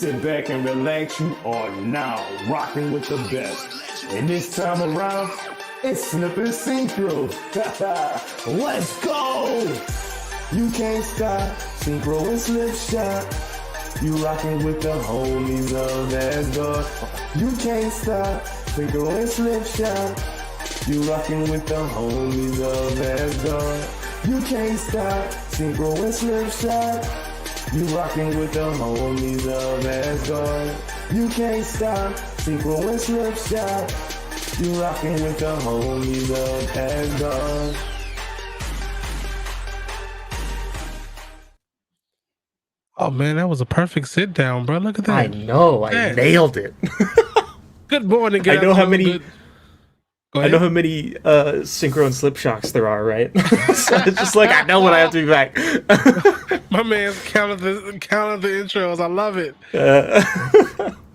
Sit back and relax, you are now rocking with the best. And this time around, it's Snip and Synchro. Let's go! You can't stop, Synchro and Slipshock. You rocking with the homies of Asgard. You can't stop, Synchro and Slipshock. You rocking with the homies of Asgard. You can't stop, Synchro and Slipshock. You rocking with the homies of Asgard. You can't stop, Synchro and Slipshock. You rocking with the homies of Asgard. Oh man, that was a perfect sit down, bro. Look at that. I know, I nailed it. Good morning, I know how many. I know how many Synchro and Slipshocks there are, right? So it's just like I know when I have to be back. My man's counted the intros. I love it.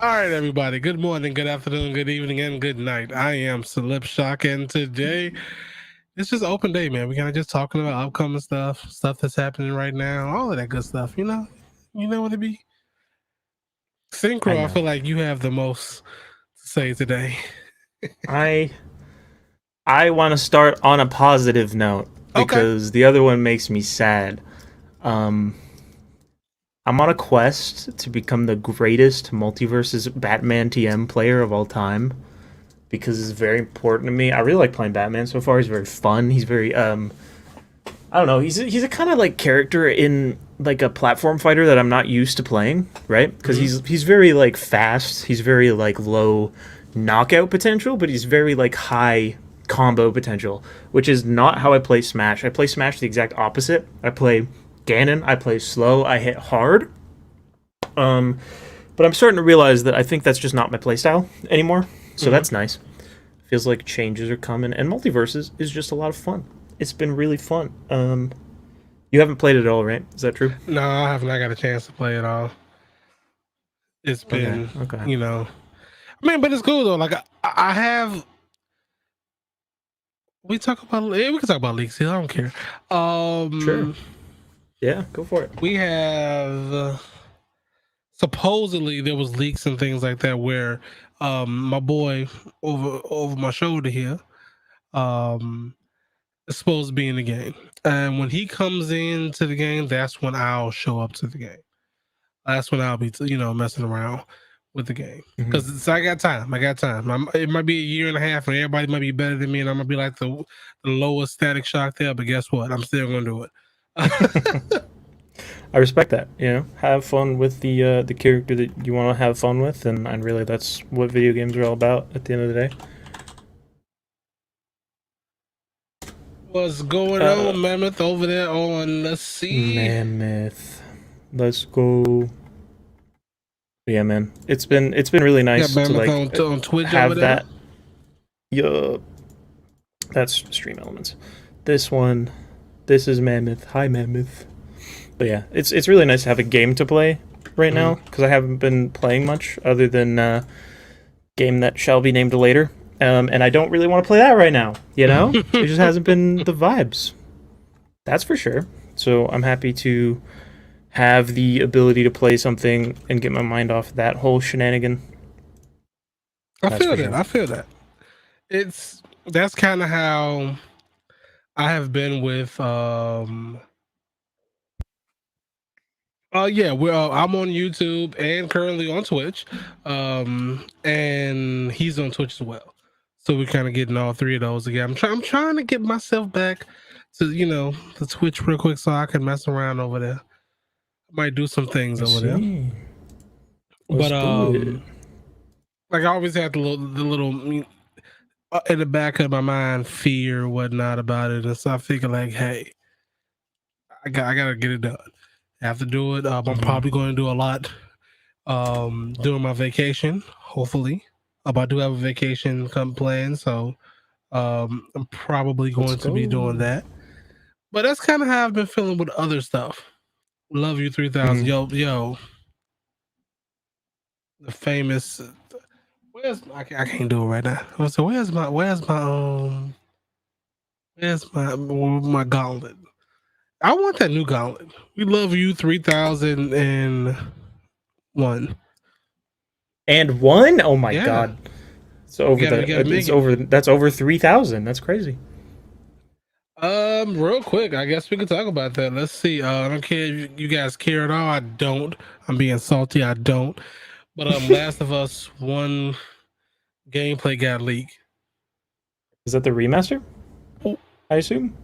All right, everybody. Good morning, good afternoon, good evening, and good night. I am Slipshock, and today it's just open day, man. We kind of just talking about upcoming stuff that's happening right now, all of that good stuff. You know what it be. Synchro, I feel like you have the most to say today. I want to start on a positive note because the other one makes me sad. I'm on a quest to become the greatest multiversus Batman TM player of all time because it's very important to me. I really like playing Batman so far. He's very fun. He's very I don't know. He's a kind of like character in like a platform fighter that I'm not used to playing, right? Because he's very like fast. He's very like low knockout potential, but he's very like high combo potential, which is not how I play Smash. I play Smash the exact opposite. I play Ganon, I play slow, I hit hard. But I'm starting to realize that I think that's just not my playstyle anymore. So that's nice. Feels like changes are coming, and Multiverses is just a lot of fun. It's been really fun. You haven't played it at all, right? Is that true? No, I have not got a chance to play it all. It's been, I mean, but it's cool though. Like I have. We can talk about leaks here. I don't care. Sure. Yeah, go for it. We have supposedly there was leaks and things like that where my boy over my shoulder here is supposed to be in the game, and when he comes into the game, that's when I'll show up to the game. That's when I'll be messing around with the game because I got time. It might be a year and a half, and everybody might be better than me, and I'm gonna be like the lowest Static Shock there. But guess what? I'm still gonna do it. I respect that. Have fun with the character that you want to have fun with, and really that's what video games are all about at the end of the day. What's going on, Mammoth, over there on? Let's see, Mammoth. Let's go. Yeah, man, it's been really nice to like on Twitch have over there? that. Yup, that's Stream Elements. This one, this is Mammoth. Hi, Mammoth. But yeah, it's really nice to have a game to play right now because I haven't been playing much other than game that shall be named later, and I don't really want to play that right now. It just hasn't been the vibes. That's for sure. So I'm happy to have the ability to play something and get my mind off that whole shenanigan. I feel that. That's kind of how I have been with I'm on YouTube and currently on Twitch, and he's on Twitch as well. So we're kind of getting all three of those again. I'm trying to get myself back to the Twitch real quick so I can mess around over there. I might do some things over there. But like I always had the little in the back of my mind fear or whatnot about it, and so I figure like, hey, I gotta get it done. I have to do it. I'm probably going to do a lot during my vacation, hopefully. I do have a vacation come planned, so I'm probably going to be doing that. But that's kind of how I've been feeling with other stuff. Love you 3000. Yo. The famous I can't do it right now. So where's my gauntlet? I want that new gauntlet. We love you 3001. And one? Oh my Yeah, god. It's over you gotta make it's it. over that's over 3,000. That's crazy. Real quick, I guess we could talk about that. Let's see. I don't care if you guys care at all. I don't. I'm being salty. I don't. But Last of Us 1 gameplay got leaked. Is that the remaster? Oh, I assume.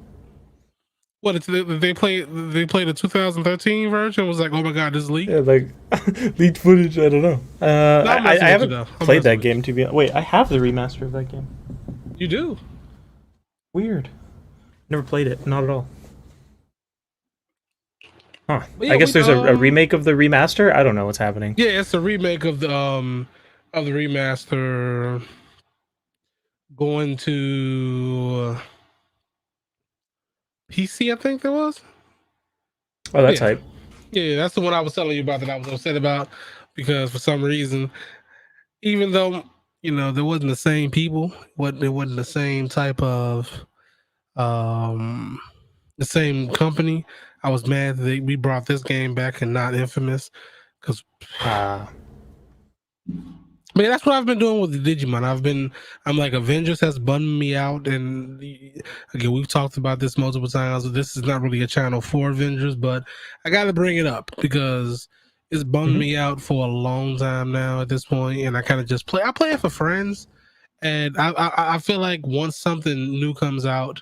what they played the 2013 version? Was like, oh my god, this is leaked. Yeah, like leaked footage. I don't know. I haven't played that game to be. Wait, I have the remaster of that game. You do? Weird. Never played it. Not at all. Huh. Yeah, I guess there's a remake of the remaster. I don't know what's happening. Yeah, it's a remake of the remaster going to PC. I think there was. Oh, that's hype. Yeah, that's the one I was telling you about that I was upset about because for some reason, even though there wasn't the same people, it wasn't the same type of the same company. I was mad that we brought this game back and not Infamous because. But yeah, that's what I've been doing with the Digimon. I'm like, Avengers has bummed me out, and again, we've talked about this multiple times. This is not really a channel for Avengers, but I got to bring it up because it's bummed me out for a long time now at this point, and I kind of just play. I play it for friends, and I feel like once something new comes out,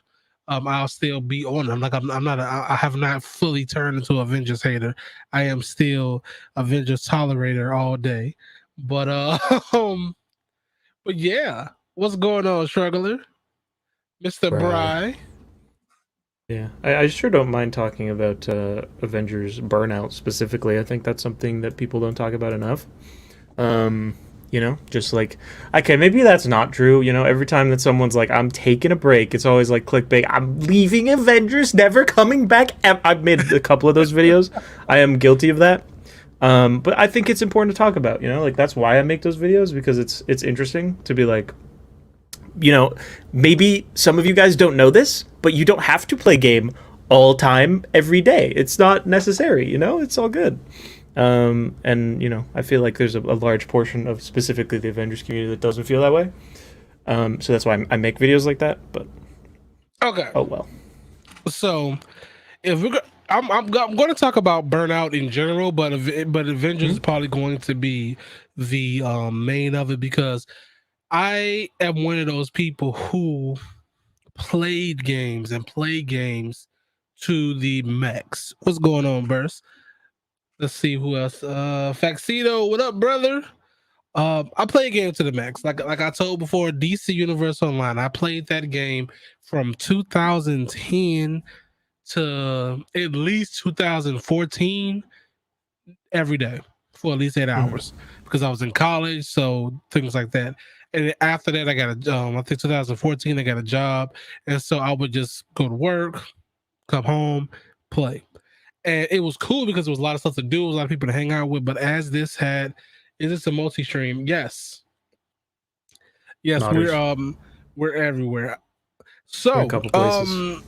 I'll still be on it. I have not fully turned into an Avengers hater. I am still Avengers tolerator all day. But but yeah, what's going on, struggler, Mr. Bry? Yeah, I sure don't mind talking about Avengers Burnout specifically. I think that's something that people don't talk about enough. Just like, okay, maybe that's not true. Every time that someone's like, I'm taking a break, it's always like clickbait. I'm leaving Avengers, never coming back. I've made a couple of those videos. I am guilty of that. But I think it's important to talk about, like that's why I make those videos, because it's interesting to be like, maybe some of you guys don't know this, but you don't have to play game all time every day. It's not necessary, it's all good. I feel like there's a large portion of specifically the Avengers community that doesn't feel that way. So that's why I make videos like that, but okay. Oh well. So if we're I'm going to talk about Burnout in general, but Avengers is probably going to be the main of it because I am one of those people who played games and play games to the max. What's going on, Burst? Let's see who else. Faxito, what up, brother? I play a game to the max. Like I told before, DC Universe Online. I played that game from 2010 to at least 2014 every day for at least 8 hours because I was in college, so things like that. And after that, I got a I think 2014 I got a job, and so I would just go to work, come home, play, and it was cool because there was a lot of stuff to do, a lot of people to hang out with. But as this is this a multi-stream? Yes, Nodders. we're everywhere. So in a couple places.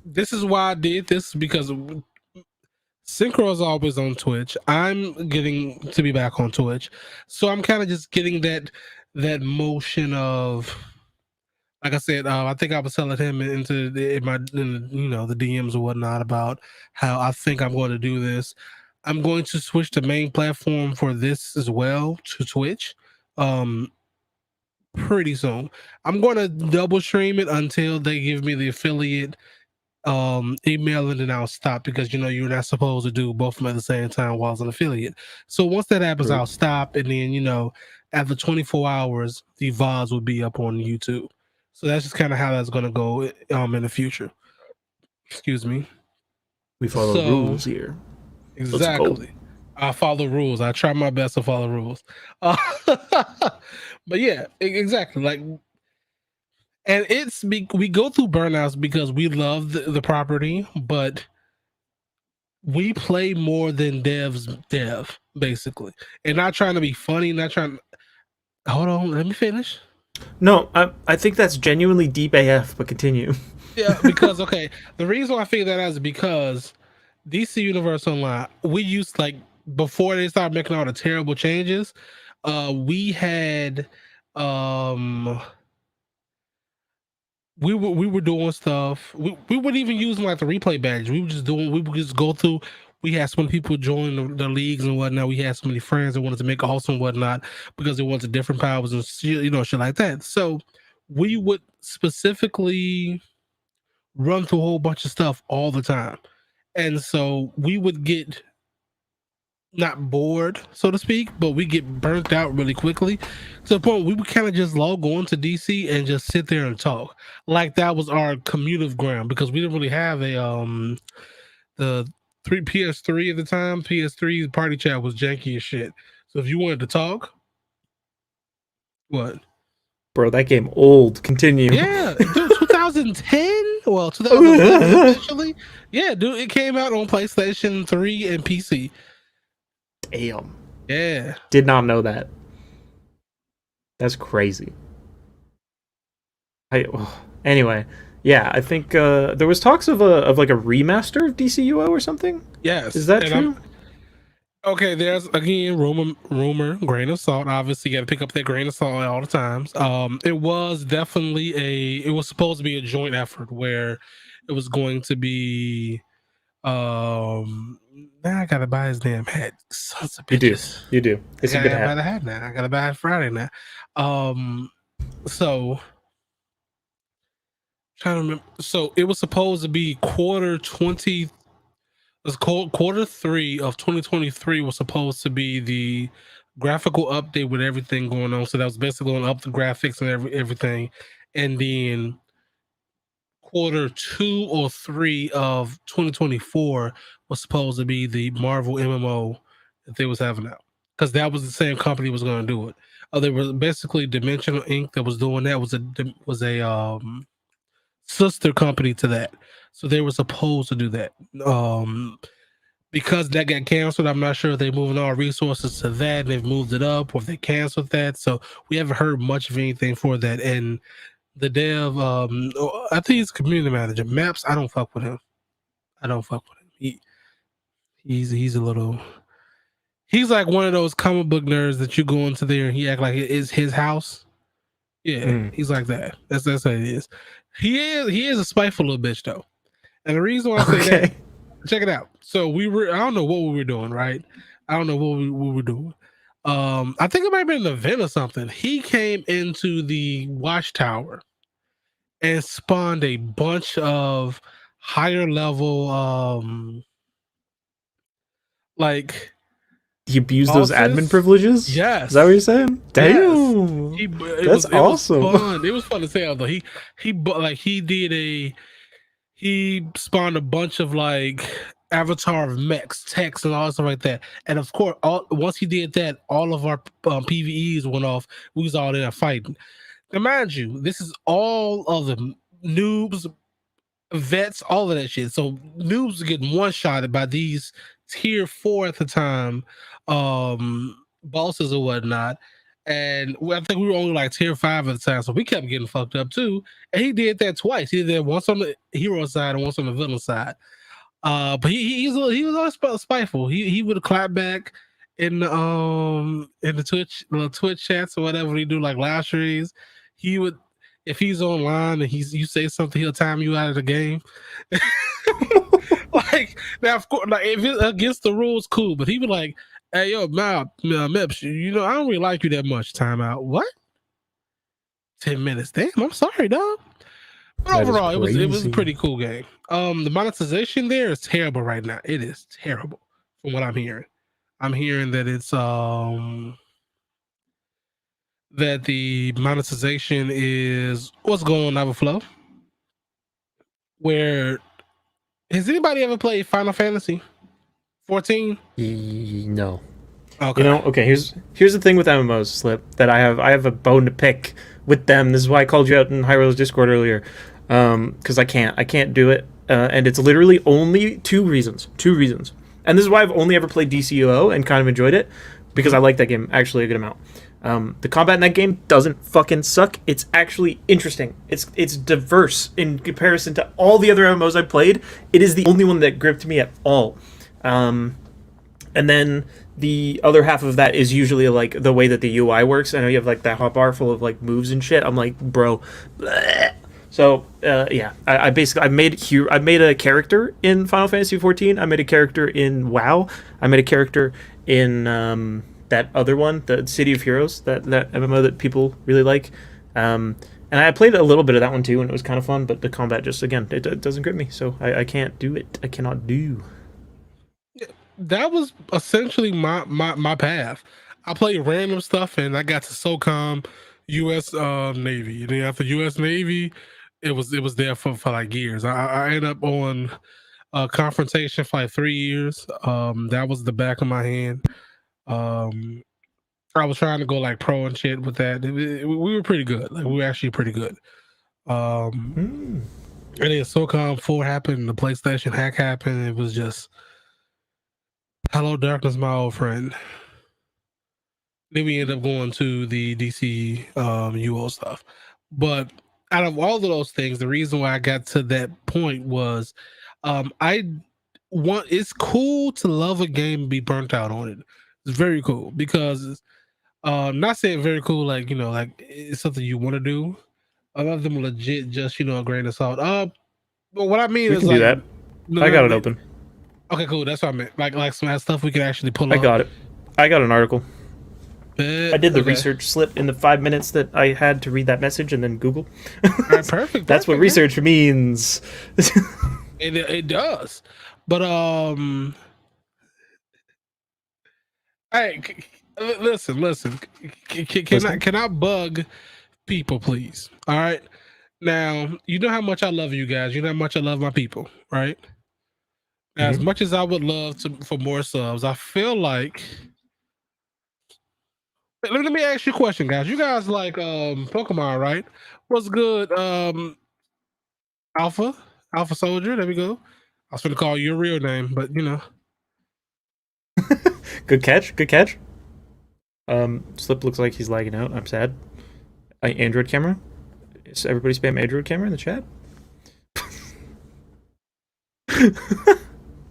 This is why I did this because Synchro is always on Twitch. I'm getting to be back on Twitch, so I'm kind of just getting that motion of, like I said, I think I was telling him the DMs or whatnot about how I think I'm going to do this. I'm going to switch the main platform for this as well to Twitch. Pretty soon. I'm going to double stream it until they give me the affiliate email, and then I'll stop because you're not supposed to do both of them at the same time while as an affiliate. So once that happens, I'll stop, and then after 24 hours the VODs will be up on YouTube. So that's just kind of how that's going to go in the future. Excuse me. We follow rules here. Exactly. I follow rules. I try my best to follow rules. But yeah, exactly. Like, and we go through burnouts because we love the property, but we play more than dev, basically. And not trying to be funny, not trying. Hold on, let me finish. No, I think that's genuinely deep AF, but continue. Yeah, because okay, the reason I figured that out is because DC Universe Online, we used, like, before they started making all the terrible changes, We had we were doing stuff. We weren't even using like the replay badge. We would just go through. We had so many people join the leagues and whatnot. We had so many friends that wanted to make awesome and whatnot because they wanted different powers and shit like that. So we would specifically run through a whole bunch of stuff all the time. And so we would get not bored, so to speak, but we get burnt out really quickly to the point we would kind of just log on to DC and just sit there and talk. Like that was our community ground because we didn't really have the PS3 at the time. PS3's party chat was janky as shit. So if you wanted to talk, what? Bro, that game old. Continue. Yeah, dude, 2010? Well, 2011 actually. Yeah, dude, it came out on PlayStation 3 and PC. Damn. Yeah. Did not know that. That's crazy. Anyway, yeah, I think there was talks of like a remaster of DCUO or something. Yes. Is that true? Okay, there's again rumor, grain of salt. Obviously, you got to pick up that grain of salt all the times. It was definitely it was supposed to be a joint effort where it was going to be now I gotta buy his damn hat. Sons of bitches. You do. It's a good hat. I gotta buy the hat now. I gotta buy it Friday now. So trying to remember. So it was supposed to be quarter 3 of 2023 was supposed to be the graphical update with everything going on. So that was basically going to up the graphics and everything, and then quarter 2 or 3 of 2024 was supposed to be the Marvel MMO that they was having out, because that was the same company was going to do it. They were basically Dimensional Inc. that was doing that was a sister company to that, so they were supposed to do that. Because that got canceled, I'm not sure if they're moving all resources to that and they've moved it up or if they canceled that. So we haven't heard much of anything for that. And the dev, I think he's community manager. Maps, I don't fuck with him. He's a little. He's like one of those comic book nerds that you go into there and he act like it is his house. Yeah, he's like that. That's what it is. He is a spiteful little bitch though. And the reason why I say that, check it out. So I don't know what we were doing, right? I don't know what we were doing. I think it might have been an event or something. He came into the watchtower and spawned a bunch of higher level like he abused those admin privileges. Yes, is that what you're saying? Damn, yes. That's awesome. It was fun to say. Although he spawned a bunch of like avatar of mechs, techs, and all that stuff like that. And of course, once he did that, all of our PVEs went off. We was all there fighting. Now, mind you, this is all of the noobs, vets, all of that shit. So noobs are getting one-shotted by these tier 4 at the time bosses or whatnot. And I think we were only like tier 5 at the time, so we kept getting fucked up too. And he did that twice. He did that once on the hero side and once on the villain side. But he was always spiteful. He would clap back in the Twitch chats or whatever he do, like live streams. He would, if he's online and you say something, he'll time you out of the game. Like, now of course, like if it's against the rules, cool. But he would like, hey yo, Mips, I don't really like you that much. Timeout. What? 10 minutes. Damn, I'm sorry, dog. But overall, it was a pretty cool game. The monetization there is terrible right now. It is terrible from what I'm hearing. I'm hearing that it's that the monetization is what's going on Overflow. Where has anybody ever played Final Fantasy 14? No. Okay. Okay. Here's the thing with MMOs, Slip, that I have a bone to pick with them. This is why I called you out in Hyro's Discord earlier, because I can't do it, and it's literally only two reasons, and this is why I've only ever played DCUO and kind of enjoyed it, because I like that game actually a good amount. The combat in that game doesn't fucking suck. It's actually interesting. It's diverse in comparison to all the other MMOs I've played. It is the only one that gripped me at all. And then the other half of that is usually like the way that the UI works. I know you have like that hotbar full of like moves and shit. I'm like, bro. Bleh. So yeah, I basically I made a character in Final Fantasy 14. I made a character in WoW. I made a character in that other one, the City of Heroes, that MMO that people really like. And I played a little bit of that one too, and it was kind of fun. But the combat just again, it doesn't grip me, so I can't do it. I cannot do. That was essentially my path. I played random stuff, and I got to SOCOM, U.S. Navy, and then after U.S. Navy, it was there for like years. I ended up on Confrontation for like 3 years. That was the back of my hand. I was trying to go like pro and shit with that. We were pretty good. Like we were actually pretty good. And then SOCOM 4 happened, the PlayStation hack happened. It was just hello darkness, my old friend. Then we ended up going to the DC UO stuff. But out of all of those things, the reason why I got to that point was it's cool to love a game and be burnt out on it. It's very cool because not saying very cool like, you know, like it's something you want to do. A lot of them legit just, you know, a grain of salt. But what I mean We is can like do that. I got it open. Okay, cool. That's what I meant. Like some stuff we can actually pull I up. got it. I got an article. I did the Okay. research slip in the 5 minutes that I had to read that message and then Google. All right, perfect. That's what perfect, research means. It does. But hey, listen. Can I bug people, please? All right. Now you know how much I love you guys. You know how much I love my people, right? Now, as much as I would love for more subs, I feel like. Let me ask you a question, guys. You guys like Pokemon, right? What's good? Alpha Soldier. There we go. I was gonna call you your real name, but you know. Good catch. Good catch. Slip looks like he's lagging out. I'm sad. Android camera. Is everybody spam Android camera in the chat?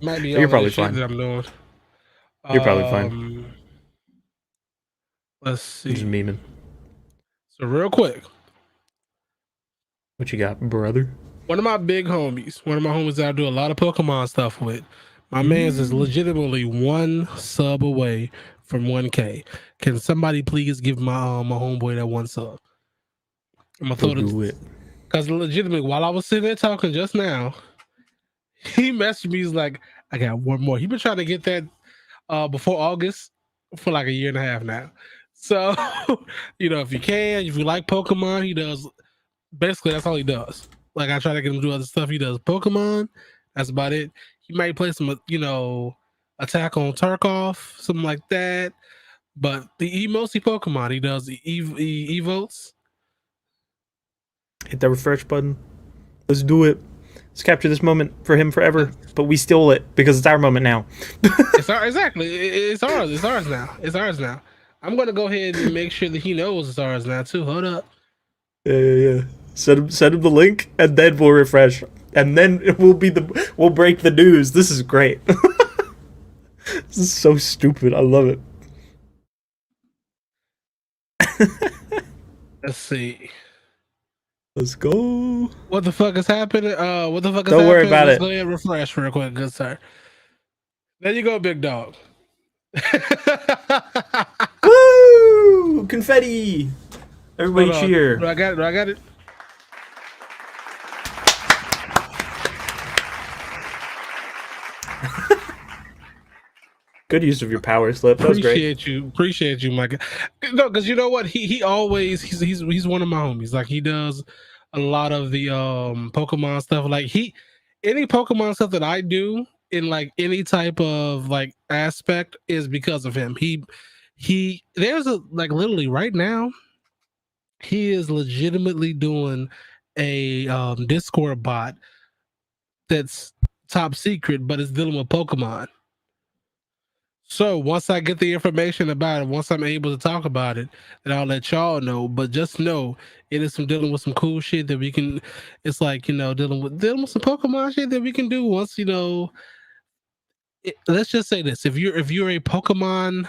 Might be You're probably fine. that I'm doing. You're probably fine. Let's see. Just memeing. So real quick, what you got, brother? One of my homies that I do a lot of Pokemon stuff with. My man's is legitimately one sub away from 1K. Can somebody please give my my homeboy that one sub? I'm gonna throw it. Because legitimately, while I was sitting there talking just now, he messaged me. He's like, I got one more. He been trying to get that before August for like a year and a half now. So, you know, if you like Pokemon, he does. Basically, that's all he does. Like, I try to get him to do other stuff. He does Pokemon. That's about it. He might play some, you know, Attack on Tarkov, something like that. But he mostly Pokemon. He does the emotes. Hit that refresh button. Let's do it. Let's capture this moment for him forever. But we stole it because it's our moment now. Exactly. It's ours. It's ours now. It's ours now. I'm gonna go ahead and make sure that he knows it's ours now too. Hold up. Yeah. Send him the link, and then we'll refresh, and then we'll break the news. This is great. This is so stupid. I love it. Let's see. Let's go. What the fuck is happening? What the fuck is happening? Don't worry about Let's it. go ahead and refresh real quick, good sir. There you go, big dog. Woo! Confetti! Everybody cheer. Do I got it? Good use of your power, Slip. That was great. Appreciate you, Mike. No, because you know what? He always he's one of my homies. Like he does a lot of the Pokemon stuff. Like any Pokemon stuff that I do in like any type of like aspect is because of him. He there's a like literally right now, he is legitimately doing a Discord bot that's top secret, but it's dealing with Pokemon. So once I get the information about it, once I'm able to talk about it, then I'll let y'all know. But just know it is dealing with some cool shit that we can. It's like, you know, dealing with some Pokemon shit that we can do once, you know. let's just say this: if you're a Pokemon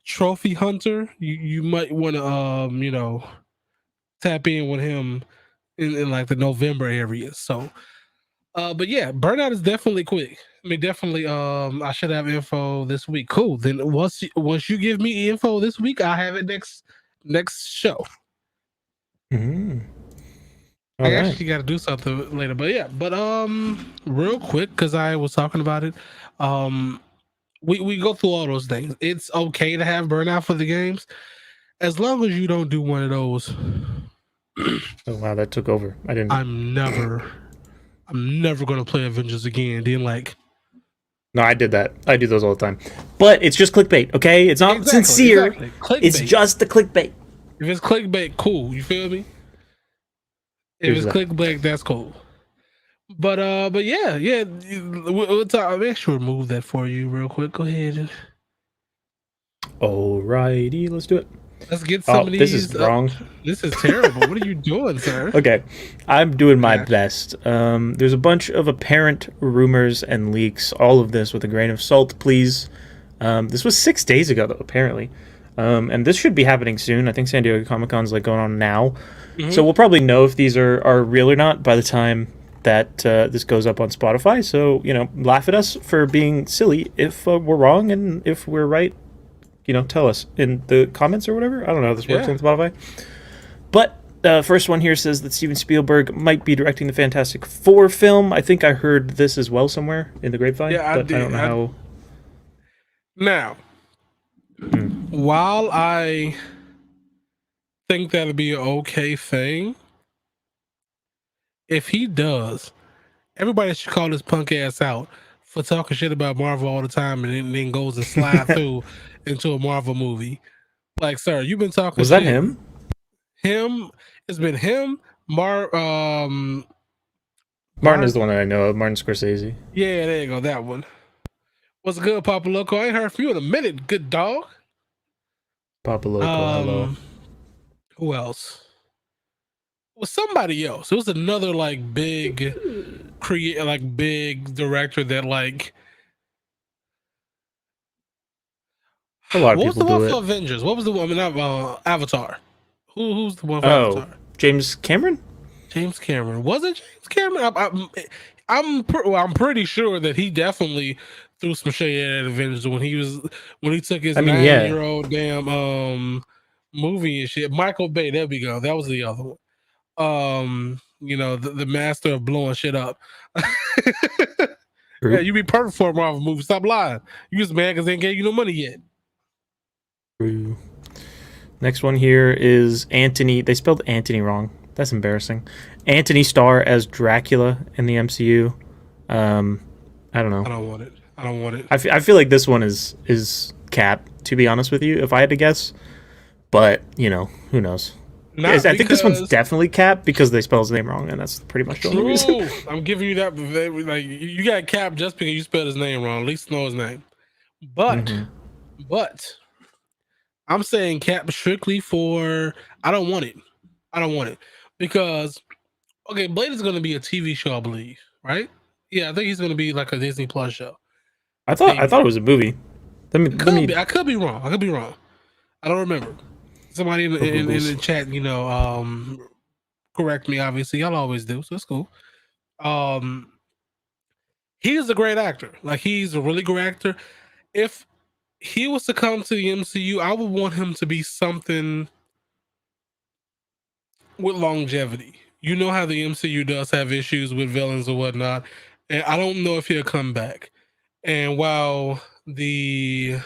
trophy hunter, you might want to tap in with him in like the November area. So, but yeah, Burnout is definitely quick. I mean, definitely. I should have info this week. Cool. Then once you give me info this week, I have it next show. I actually got to do something later, but yeah. But real quick, because I was talking about it. We go through all those things. It's okay to have burnout for the games, as long as you don't do one of those. Oh wow, that took over. I didn't. I'm never gonna play Avengers again. Then like, no, I did that. I do those all the time. But it's just clickbait, okay? It's not sincere. Exactly. It's just the clickbait. If it's clickbait, cool. You feel me? If it's clickbait, that's cool. But yeah. We'll talk. I'll make sure to remove that for you real quick. Go ahead. Alrighty, let's do it. Let's get some of these. This is wrong. This is terrible. What are you doing, sir? Okay, I'm doing my best. There's a bunch of apparent rumors and leaks. All of this with a grain of salt, please. This was 6 days ago, though, apparently. And this should be happening soon. I think San Diego Comic-Con's like going on now. So we'll probably know if these are real or not by the time that this goes up on Spotify. So, laugh at us for being silly if we're wrong, and if we're right, tell us in the comments or whatever. I don't know how this works on Spotify. But the first one here says that Steven Spielberg might be directing the Fantastic Four film. I think I heard this as well somewhere in the grapevine. Yeah, I did. I don't know how. Now, while I think that'd be an okay thing, if he does, everybody should call this punk ass out for talking shit about Marvel all the time and then goes and slide through into a Marvel movie. Like, sir, you've been talking. Was that him? Him. It's been him. Martin is the one that I know of. Martin Scorsese. Yeah, there you go. That one. What's good, Papa Loco? I ain't heard from you in a minute, good dog. Papa Loco, hello. Who else? Well, somebody else. It was another like big big director that like. A lot of what people was the one do for it. Avengers? What was the one? I mean, Avatar. Who's the one for Avatar? James Cameron. James Cameron. Was it James Cameron? I'm pretty sure that he definitely threw some shade at Avengers when he took his 9-year-old damn movie and shit. Michael Bay. There we go. That was the other one. The master of blowing shit up. Yeah, you be perfect for a Marvel movie. Stop lying. You just mad because they ain't gave you no money yet. True. Next one here is Anthony. They spelled Anthony wrong. That's embarrassing. Anthony Starr as Dracula in the MCU. I don't know. I don't want it. I feel like this one is cap, to be honest with you, if I had to guess. But, who knows? I think this one's definitely cap because they spell his name wrong, and that's pretty much the only reason. I'm giving you that. Like, you got cap just because you spelled his name wrong. At least know his name. But I'm saying cap strictly for I don't want it because Blade is going to be a TV show, I believe, right? Yeah, I think he's going to be like a Disney Plus show. I thought it was a movie. I could be wrong. I don't remember. Somebody in the chat, correct me. Obviously, y'all always do, so it's cool. He is a great actor. Like, he's a really great actor. If he was to come to the MCU, I would want him to be something with longevity. You know how the MCU does have issues with villains or whatnot, and I don't know if he'll come back. And while they're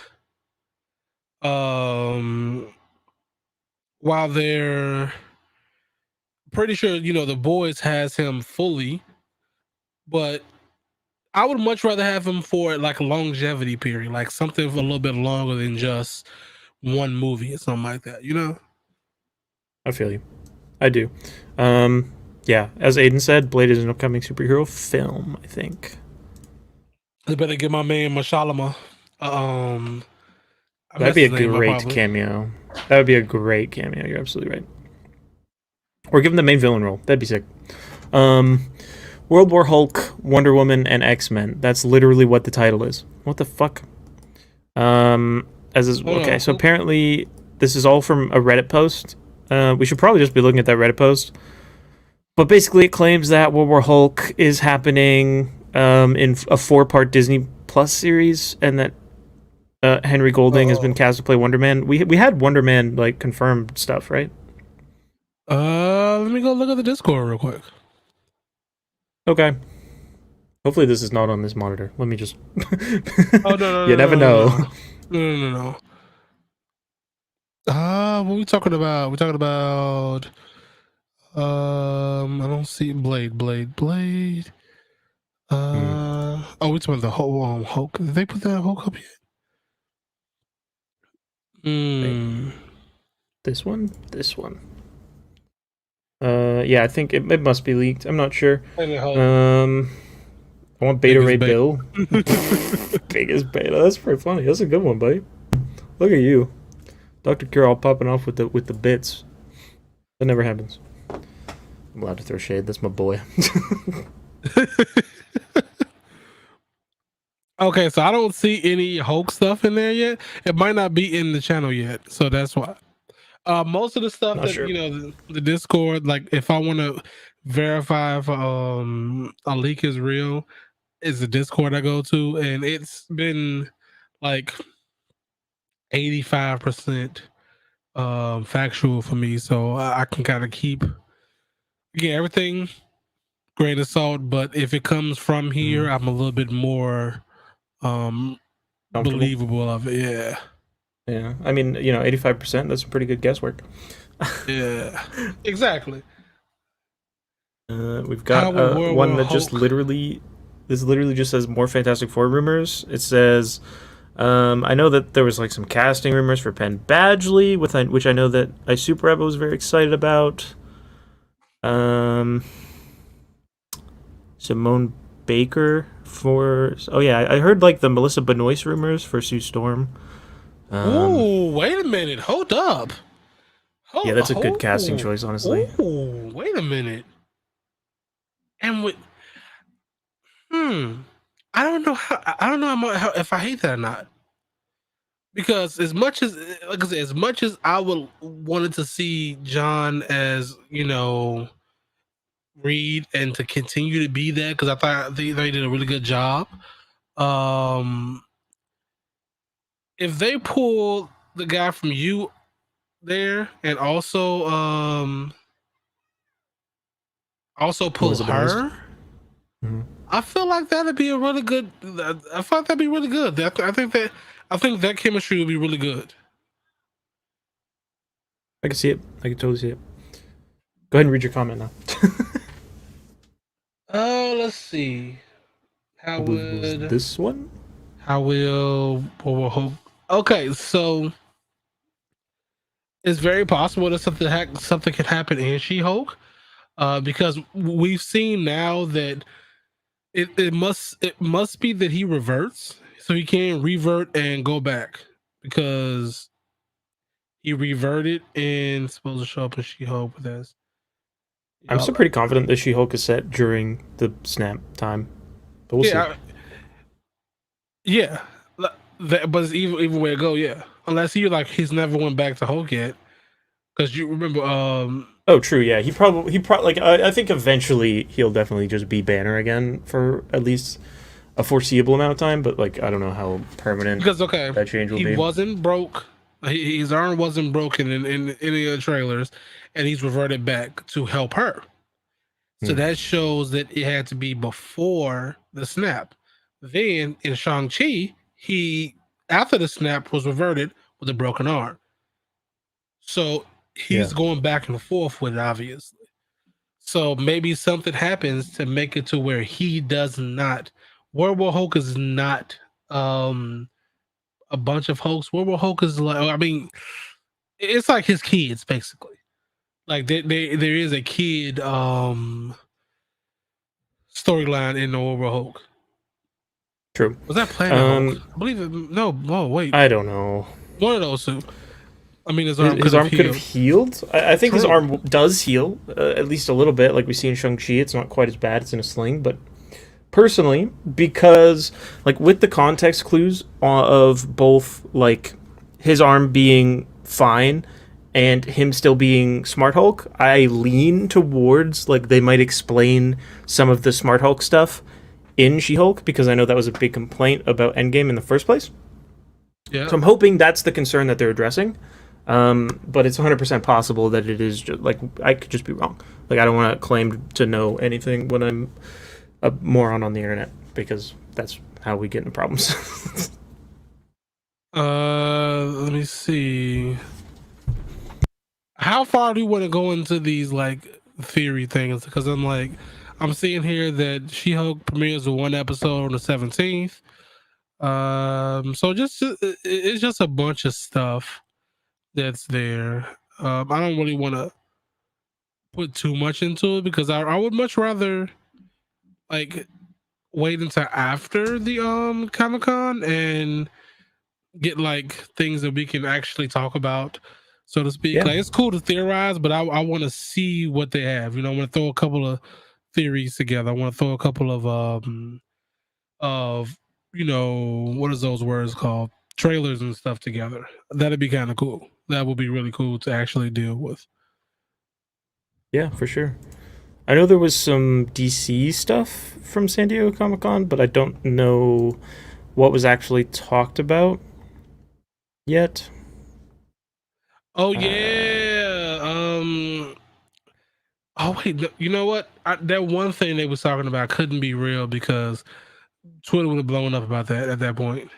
pretty sure, the boys has him fully, but I would much rather have him for like a longevity period, like something for a little bit longer than just one movie or something like that, I feel you. I do. Yeah, as Aiden said, Blade is an upcoming superhero film, I think. They better get my man Mashalama. That'd be a great cameo. That would be a great cameo. You're absolutely right. Or give him the main villain role. That'd be sick. World War Hulk, Wonder Woman, and X-Men. That's literally what the title is. What the fuck? Okay, so apparently this is all from a Reddit post. We should probably just be looking at that Reddit post. But basically, it claims that World War Hulk is happening in a 4-part Disney Plus series, and that Henry Golding has been cast to play Wonder Man. We had Wonder Man like confirmed stuff, right? Let me go look at the Discord real quick. Okay. Hopefully this is not on this monitor. Let me just. Oh no! You never know. No. What we talking about? We're talking about. I don't see Blade. Oh, we talking about the whole Hulk. Did they put that Hulk up yet? This one. Yeah, I think it must be leaked. I'm not sure. I want Beta Ray Bill. Biggest Beta. That's pretty funny. That's a good one, buddy. Look at you, Dr. Cure, all popping off with the bits. That never happens. I'm allowed to throw shade. That's my boy. Okay, so I don't see any Hulk stuff in there yet. It might not be in the channel yet, so that's why. Most of the stuff Not that sure. the Discord, like if I want to verify if a leak is real, is the Discord I go to, and it's been like 85% factual for me, so I can kind of keep everything grain of salt. But if it comes from here, I'm a little bit more believable of it. Yeah, I mean, 85%, that's pretty good guesswork. Yeah, exactly. We've got one that just literally just says more Fantastic Four rumors. It says, I know that there was like some casting rumors for Penn Badgley, which I know that Super Rebel was very excited about. Simone Baker I heard like the Melissa Benoist rumors for Sue Storm. Oh, wait a minute. Hold up. Yeah, that's a good casting choice, honestly. Oh, wait a minute. And I don't know how if I hate that or not. Because as much as I would wanted to see John as, Reed and to continue to be that, because I thought they did a really good job. If they pull the guy from You there and also pull her, I feel like that'd be a really good. I thought that'd be really good. I think that chemistry would be really good. I can see it. I can totally see it. Go ahead and read your comment now. Let's see. How would this one? How will Hope? Okay, so it's very possible that something can happen in She-Hulk, because we've seen now that it must be that he reverts, so he can't revert and go back because he reverted and supposed to show up in She-Hulk with us. I'm still pretty confident that She-Hulk is set during the snap time, but we'll see. Yeah, but it's even way to go. Yeah, unless he's never went back to Hulk yet, because you remember. Oh, true. Yeah, he probably like I think eventually he'll definitely just be Banner again for at least a foreseeable amount of time. But like I don't know how permanent that change will be. He wasn't broke. His arm wasn't broken in any of the trailers, and he's reverted back to help her. So that shows that it had to be before the snap. Then in Shang-Chi, he after the snap was reverted with a broken arm. So he's going back and forth with it, obviously. So maybe something happens to make it to where he does not. World War Hulk is not a bunch of Hulks. World War Hulk is like, I mean, it's like his kids basically. Like there is a kid storyline in the World War Hulk. True. Was that Planet Hulk? I believe it. No, wait. I don't know. One of those two. I mean, his His arm arm could have healed. I think his True. arm does heal, at least a little bit. Like we see in Shang-Chi, it's not quite as bad. It's in a sling, but personally, because like with the context clues of both like his arm being fine and him still being Smart Hulk, I lean towards like they might explain some of the Smart Hulk stuff in She-Hulk, because I know that was a big complaint about Endgame in the first place. Yeah. So I'm hoping that's the concern that they're addressing. But it's 100% possible that it is just like I could just be wrong. Like I don't want to claim to know anything when I'm a moron on the internet, because that's how we get into problems. Let me see. How far do you want to go into these like theory things? Because I'm seeing here that She-Hulk premieres with one episode on the 17th. So it's just a bunch of stuff that's there. I don't really want to put too much into it because I would much rather like wait until after the Comic-Con and get like things that we can actually talk about, so to speak. Yeah. Like it's cool to theorize, but I want to see what they have. You know, I want to throw a couple of theories together. I want to throw a couple of what is those words called? Trailers and stuff together. That'd be kind of cool. That would be really cool to actually deal with. Yeah, for sure. I know there was some DC stuff from San Diego Comic-Con, but I don't know what was actually talked about yet. Oh yeah. Oh wait. You know what? That one thing they was talking about couldn't be real because Twitter would have blown up about that at that point.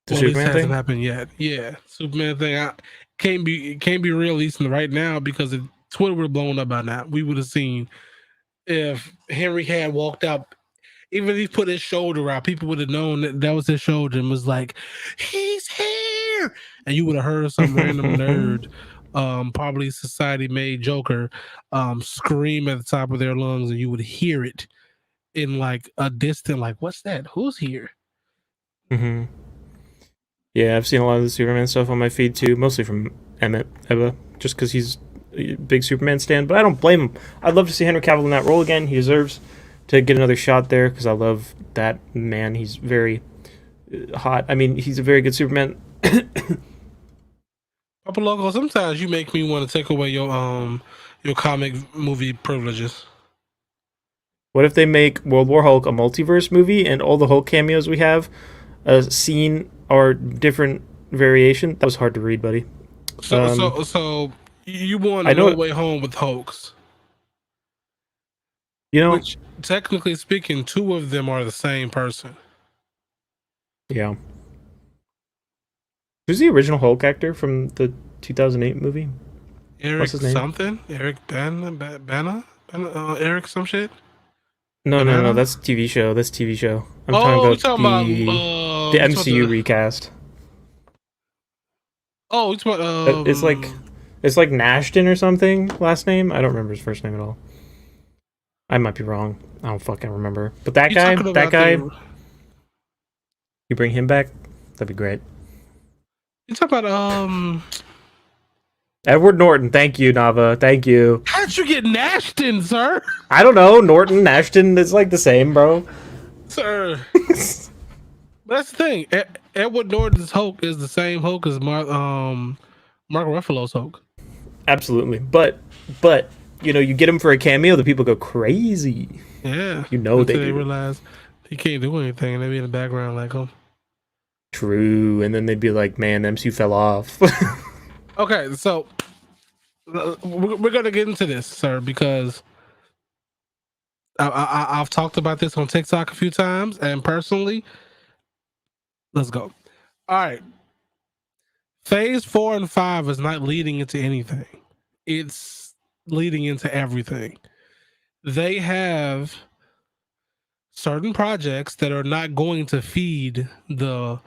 The Well, at least Superman hasn't thing? happened yet. Yeah, Superman thing can't be real at least right now, because if Twitter would have blown up by now, we would have seen if Henry had walked out. Even if he put his shoulder out, people would have known that was his shoulder and was like, "He's here," and you would have heard some random nerd, probably society made Joker, scream at the top of their lungs, and you would hear it in like a distant, like, "What's that? Who's here?" Mm-hmm. Yeah, I've seen a lot of the Superman stuff on my feed too, mostly from Emmett Eva, just because he's a big Superman stan. But I don't blame him. I'd love to see Henry Cavill in that role again. He deserves to get another shot there because I love that man. He's very hot. I mean, he's a very good Superman. Papa Loco, sometimes you make me want to take away your comic movie privileges. What if they make World War Hulk a multiverse movie and all the Hulk cameos we have a scene or different variation? That was hard to read, buddy. So you want I know No Way Home with Hulks, you know. which technically speaking, two of them are the same person. Yeah. Who's the original Hulk actor from the 2008 movie? Eric What's his name? something? Eric Bana? Eric some shit? No, Banana? that's TV show. That's TV show. I'm Oh, talking about the MCU recast. Oh, it's what? It's like Nashton or something. Last name? I don't remember his first name at all. I might be wrong. I don't fucking remember. But that guy, you bring him back, that'd be great. You talk about Edward Norton. Thank you, Nava. Thank you. how'd you get Nashton, sir? I don't know. Norton, Ashton, it's like the same, bro. Sir. That's the thing. Edward Norton's Hulk is the same Hulk as Mark Ruffalo's Hulk. Absolutely. But you get him for a cameo, the people go crazy. Yeah. They they realize he can't do anything and they be in the background like him. True. And then they'd be like, man, the MCU fell off. Okay, so we're gonna get into this, sir, because I've talked about this on TikTok a few times, and personally, let's go. All right, Phase 4 and 5 is not leading into anything; it's leading into everything. They have certain projects that are not going to feed the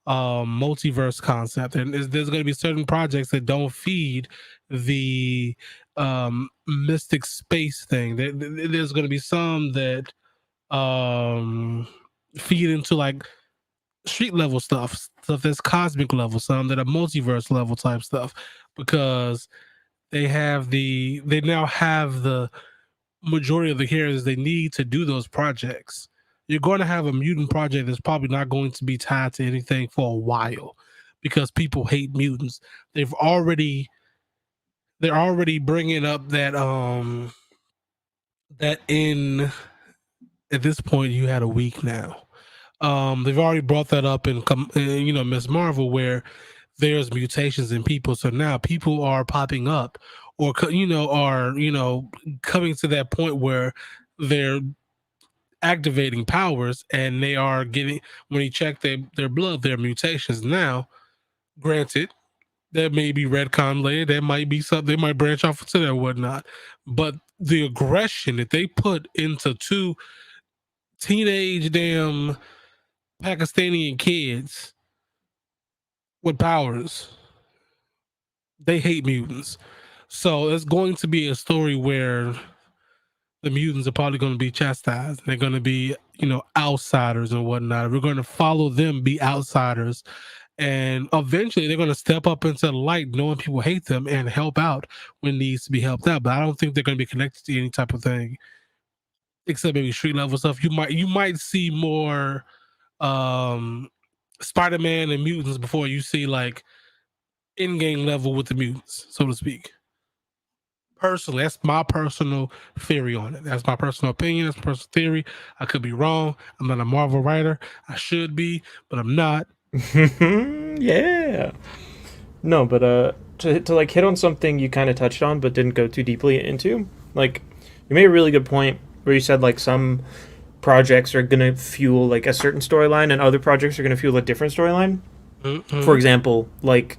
multiverse concept, and there's going to be certain projects that don't feed the mystic space thing. There's going to be some that feed into like street level stuff that's cosmic level, some that are multiverse level type stuff, because they now have the majority of the characters they need to do those projects. You're going to have a mutant project that's probably not going to be tied to anything for a while because people hate mutants. They're already bringing up that in at this point you had a week now. They've already brought that up in Miss Marvel, where there's mutations in people. So now people are popping up, or are coming to that point where they're activating powers, and they are getting, when you check their blood, their mutations. Now, granted, there may be retcon later, there might be something, they might branch off into that or whatnot, but the aggression that they put into two teenage damn Pakistani kids with powers, they hate mutants. So it's going to be a story where the mutants are probably going to be chastised. They're going to be, outsiders and whatnot. We're going to follow them be outsiders. And eventually they're going to step up into the light, knowing people hate them, and help out when needs to be helped out. But I don't think they're going to be connected to any type of thing, except maybe street level stuff. You might see more Spider-Man and mutants before you see like in-game level with the mutants, so to speak. Personally, that's my personal theory on it. That's my personal opinion. That's my personal theory. I could be wrong. I'm not a Marvel writer. I should be, but I'm not. Yeah. No, but to like hit on something you kind of touched on but didn't go too deeply into, like you made a really good point where you said like some projects are gonna fuel like a certain storyline and other projects are gonna fuel a different storyline. Mm-hmm. For example, like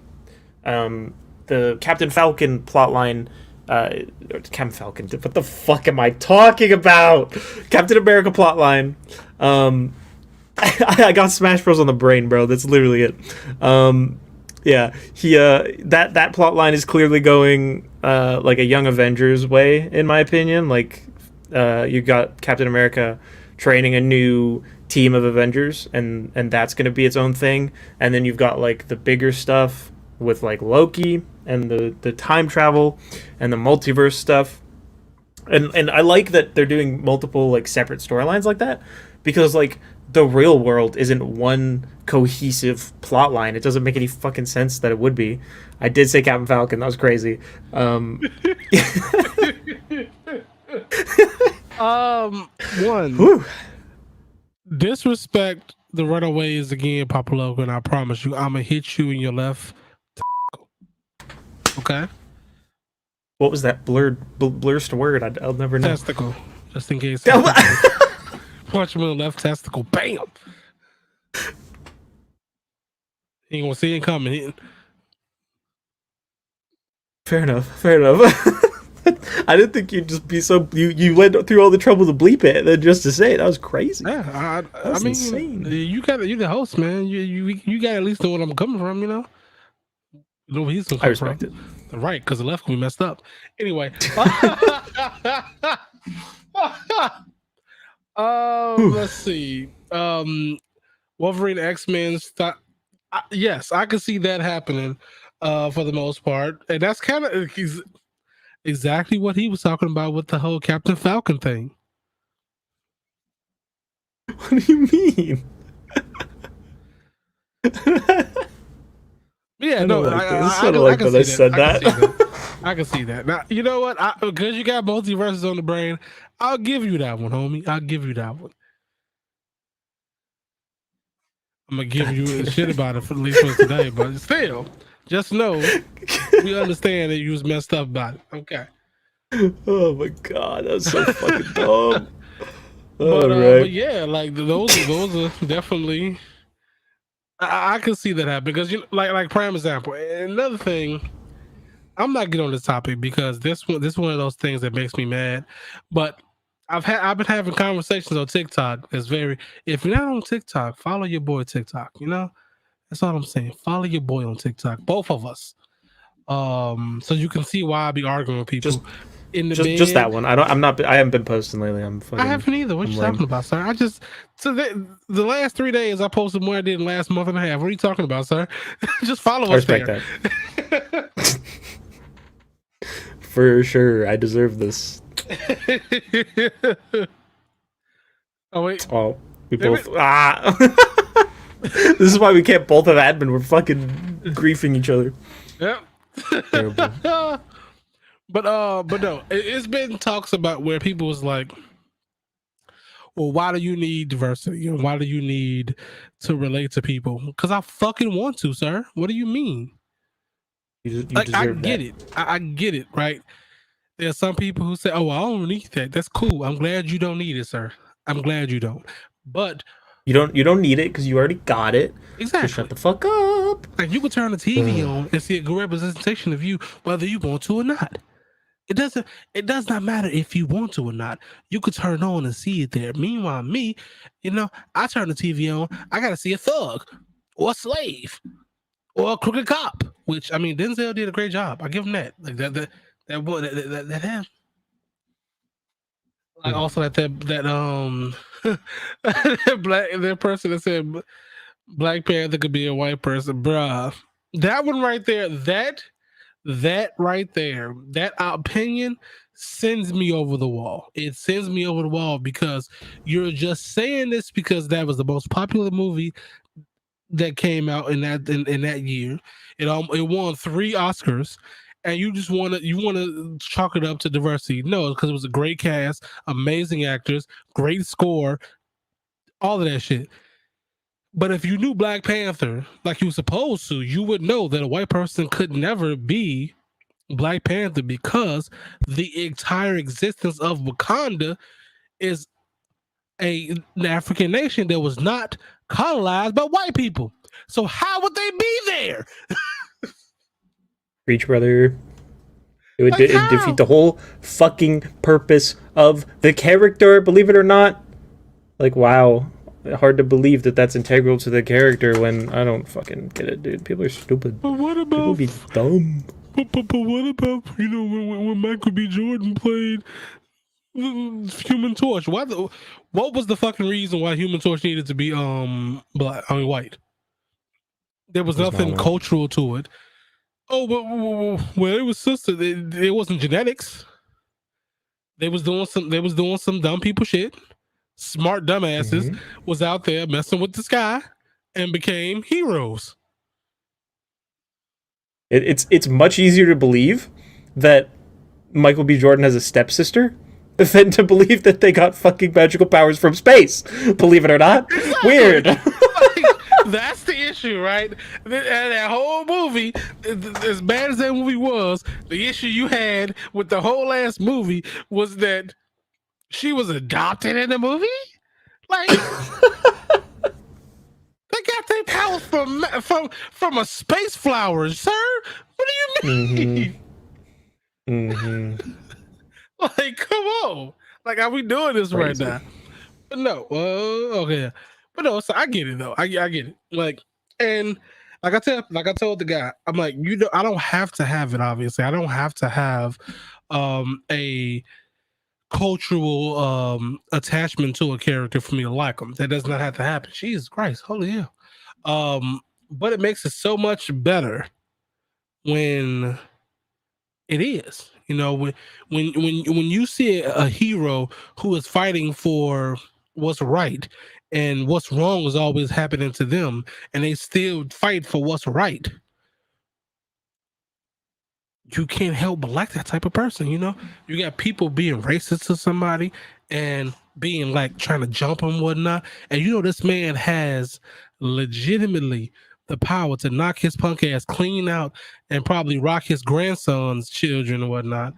the Captain Falcon plotline. Captain Falcon. What the fuck am I talking about? Captain America plotline. I got Smash Bros on the brain, bro. That's literally it. Yeah, he that plot line is clearly going like a Young Avengers way, in my opinion. Like you got Captain America training a new team of Avengers, and that's going to be its own thing. And then you've got like the bigger stuff with like Loki and the time travel and the multiverse stuff. And I like that they're doing multiple like separate storylines like that, because like the real world isn't one cohesive plot line. It doesn't make any fucking sense that it would be. I did say Captain Falcon. That was crazy. One. Disrespect the Runaways again, Papa Logan. I promise you, I'm gonna hit you in your left. Okay. What was that blurst word? I'll never know. Testicle. Just in case. Punch him in the left testicle. Bam. You ain't gonna see it coming. Fair enough. I didn't think you'd just be so. You went through all the trouble to bleep it, and then just to say it. That was crazy. Yeah, I mean, insane. You the host, man. You got to at least know what I'm coming from, you know. You know where he's coming from. I respect it. Right, because the left can be messed up. Anyway. Let's see. Wolverine X-Men. Yes, I can see that happening. For the most part, and that's kind of exactly what he was talking about with the whole Captain Falcon thing. What do you mean? Yeah, no, I can see that. I can see that. Now, you know what? Because you got multiverses on the brain, I'll give you that one, homie. I'll give you that one. I'm gonna give you shit about it for at least for today, but still, just know we understand that you was messed up about it. Okay. Oh my god, that's so fucking dumb. But yeah, like those are definitely. I can see that happen because like prime example. Another thing, I'm not getting on this topic because this one of those things that makes me mad. But I've been having conversations on TikTok. That's very. If you're not on TikTok, follow your boy TikTok. You know, that's all I'm saying. Follow your boy on TikTok, both of us. So you can see why I be arguing with people. in the Just that bed. one. I haven't been posting lately. I haven't either. What you talking about, sir? The last 3 days I posted more than I did in the last month and a half. What are you talking about, sir? Just follow us respect there. that. For sure, I deserve this. Oh wait. Oh, we both. This is why we can't both have admin. We're fucking griefing each other. Yep. Terrible. But no, it's been talks about where people was like, well, why do you need diversity? And why do you need to relate to people? Because I fucking want to, sir. What do you mean? You Like, I deserve get that. it. I get it, right? There's some people who say, oh, I don't need that. That's cool. I'm glad you don't need it, sir. I'm glad you don't. But you don't need it because you already got it. Exactly. So shut the fuck up. Like, you can turn the TV on and see a good representation of you, whether you want to or not. It does not matter if you want to or not. You could turn on and see it there. Meanwhile, me, I turn the TV on, I gotta see a thug or a slave or a crooked cop. Which, I mean, Denzel did a great job. I give him that. Like that boy, that him. Like also that that person that said Black Panther could be a white person, bruh. That one right there, that right there, that opinion sends me over the wall. It sends me over the wall because you're just saying this because that was the most popular movie that came out in that year. It won 3 Oscars, and you just want to chalk it up to diversity. No, because it was a great cast, amazing actors, great score, all of that shit. But if you knew Black Panther like you were supposed to, you would know that a white person could never be Black Panther because the entire existence of Wakanda is an African nation that was not colonized by white people. So how would they be there? Preach, brother. It would Like, defeat the whole fucking purpose of the character, believe it or not. Like, wow. Hard to believe that that's integral to the character when I don't fucking get it, dude. People are stupid. But what about... People be dumb. But what about, when Michael B. Jordan played Human Torch? What was the fucking reason why Human Torch needed to be black? I mean, white. There was nothing cultural to it. Oh, well, it was sister. It wasn't genetics. They was doing some dumb people shit. Smart dumbasses was out there messing with the sky and became heroes. It's much easier to believe that Michael B. Jordan has a stepsister than to believe that they got fucking magical powers from space. Believe it or not. Exactly. Weird. That's the issue, right? That whole movie, as bad as that movie was, the issue you had with the whole last movie was that she was adopted in the movie? Like, they got their powers from a space flower, sir. What do you mean? Like, come on. Like, are we doing this right now? But no. Okay. But no, so I get it though. I get it. Like, and like I told the guy, I'm like, I don't have to have it. Obviously, I don't have to have a cultural attachment to a character for me to like them. That does not have to happen. Jesus Christ, holy hell. But it makes it so much better when it is. When you see a hero who is fighting for what's right and what's wrong is always happening to them, and they still fight for what's right. You can't help but like that type of person, You got people being racist to somebody and being like trying to jump and whatnot. And this man has legitimately the power to knock his punk ass clean out and probably rock his grandson's children and whatnot.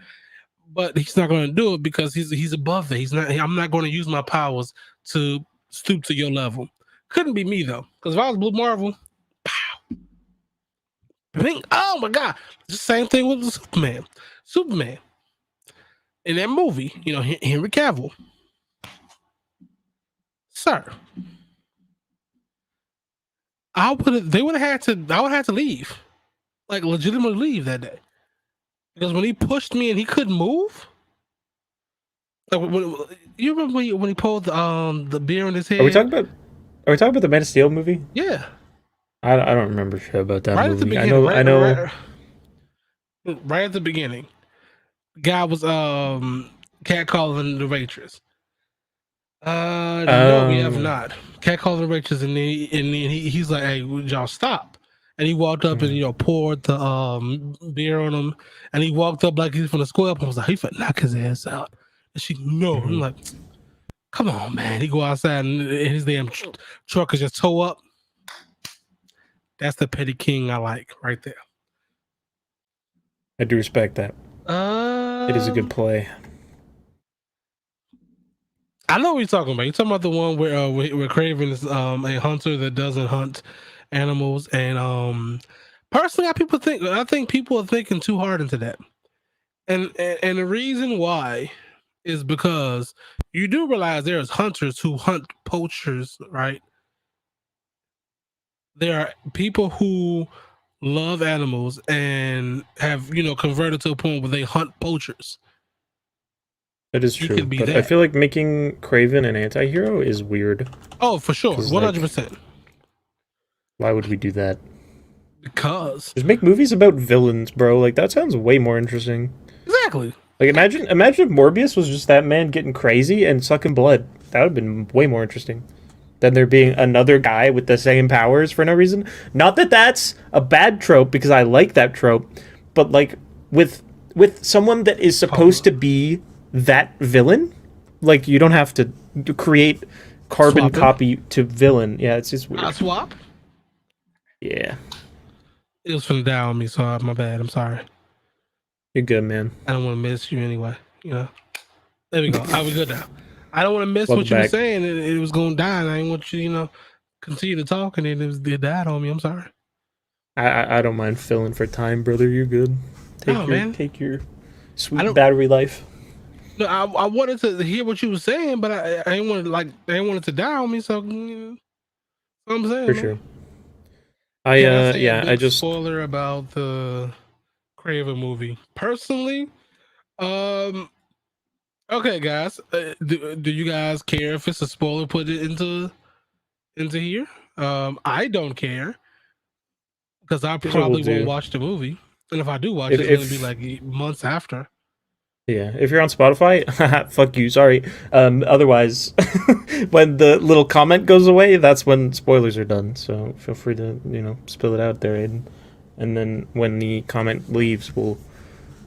But he's not going to do it because he's above it. I'm not going to use my powers to stoop to your level. Couldn't be me though, because if I was Blue Marvel, pow. Oh my God. The same thing with Superman. Superman. In that movie, Henry Cavill. Sir. I would have had to leave. Like legitimately leave that day. Because when he pushed me and he couldn't move, You remember when he pulled the beer in his Are we head? talking about? Are we talking about the Man of Steel movie? Yeah, I don't remember shit about that right at the movie. beginning. I know. Right at the beginning. Guy was catcalling the waitress. No, we have Um, not. Catcalling the waitress, and then he's like, "Hey, would y'all stop?" And he walked up and poured the beer on him, and he walked up like he's from the square up and was like, "He finna knock his ass out." And she, no, I'm like, "Come on, man." He go outside and his damn truck is just tow up. That's the petty king I like right there. I do respect that. It is a good play. I know what you're talking about. You're talking about the one where Craven is a hunter that doesn't hunt animals, and personally, I think people are thinking too hard into that, and the reason why is because you do realize there's hunters who hunt poachers, right? There are people who love animals and have converted to a point where they hunt poachers. That is He true, could be but I that. feel like making Craven an anti-hero is weird. Oh, for sure, 100%. Like, why would we do that? Because Just make movies about villains, bro. Like that sounds way more interesting. exactly. Like imagine if Morbius was just that man getting crazy and sucking blood. That would have been way more interesting than there being another guy with the same powers for no reason. Not that that's a bad trope because I like that trope, but like with someone that is supposed to be that villain, like you don't have to create carbon Swapping. copy to villain. Yeah, it's just weird. I swap. Yeah. It was from die on me, so my bad. I'm sorry. You're good, man. I don't want to miss you anyway. There we go. I was good now. I don't want to miss Welcome what you were back. saying. It was going to die, and I didn't want you, continue to talk, and it died on me. I'm sorry. I don't mind filling for time, brother. You're good. Take your sweet battery life. No, I wanted to hear what you were saying, but I didn't want it to die on me. So, I'm saying For man. sure. I just spoiler about the Craven movie. Personally, okay, guys, do you guys care if it's a spoiler? Put it into here. I don't care because I probably won't watch the movie, and if I do watch it, it's going to be like months after. Yeah, if you're on Spotify, fuck you, sorry. Otherwise, when the little comment goes away, that's when spoilers are done. So feel free to spill it out there, Aiden. And then when the comment leaves, we'll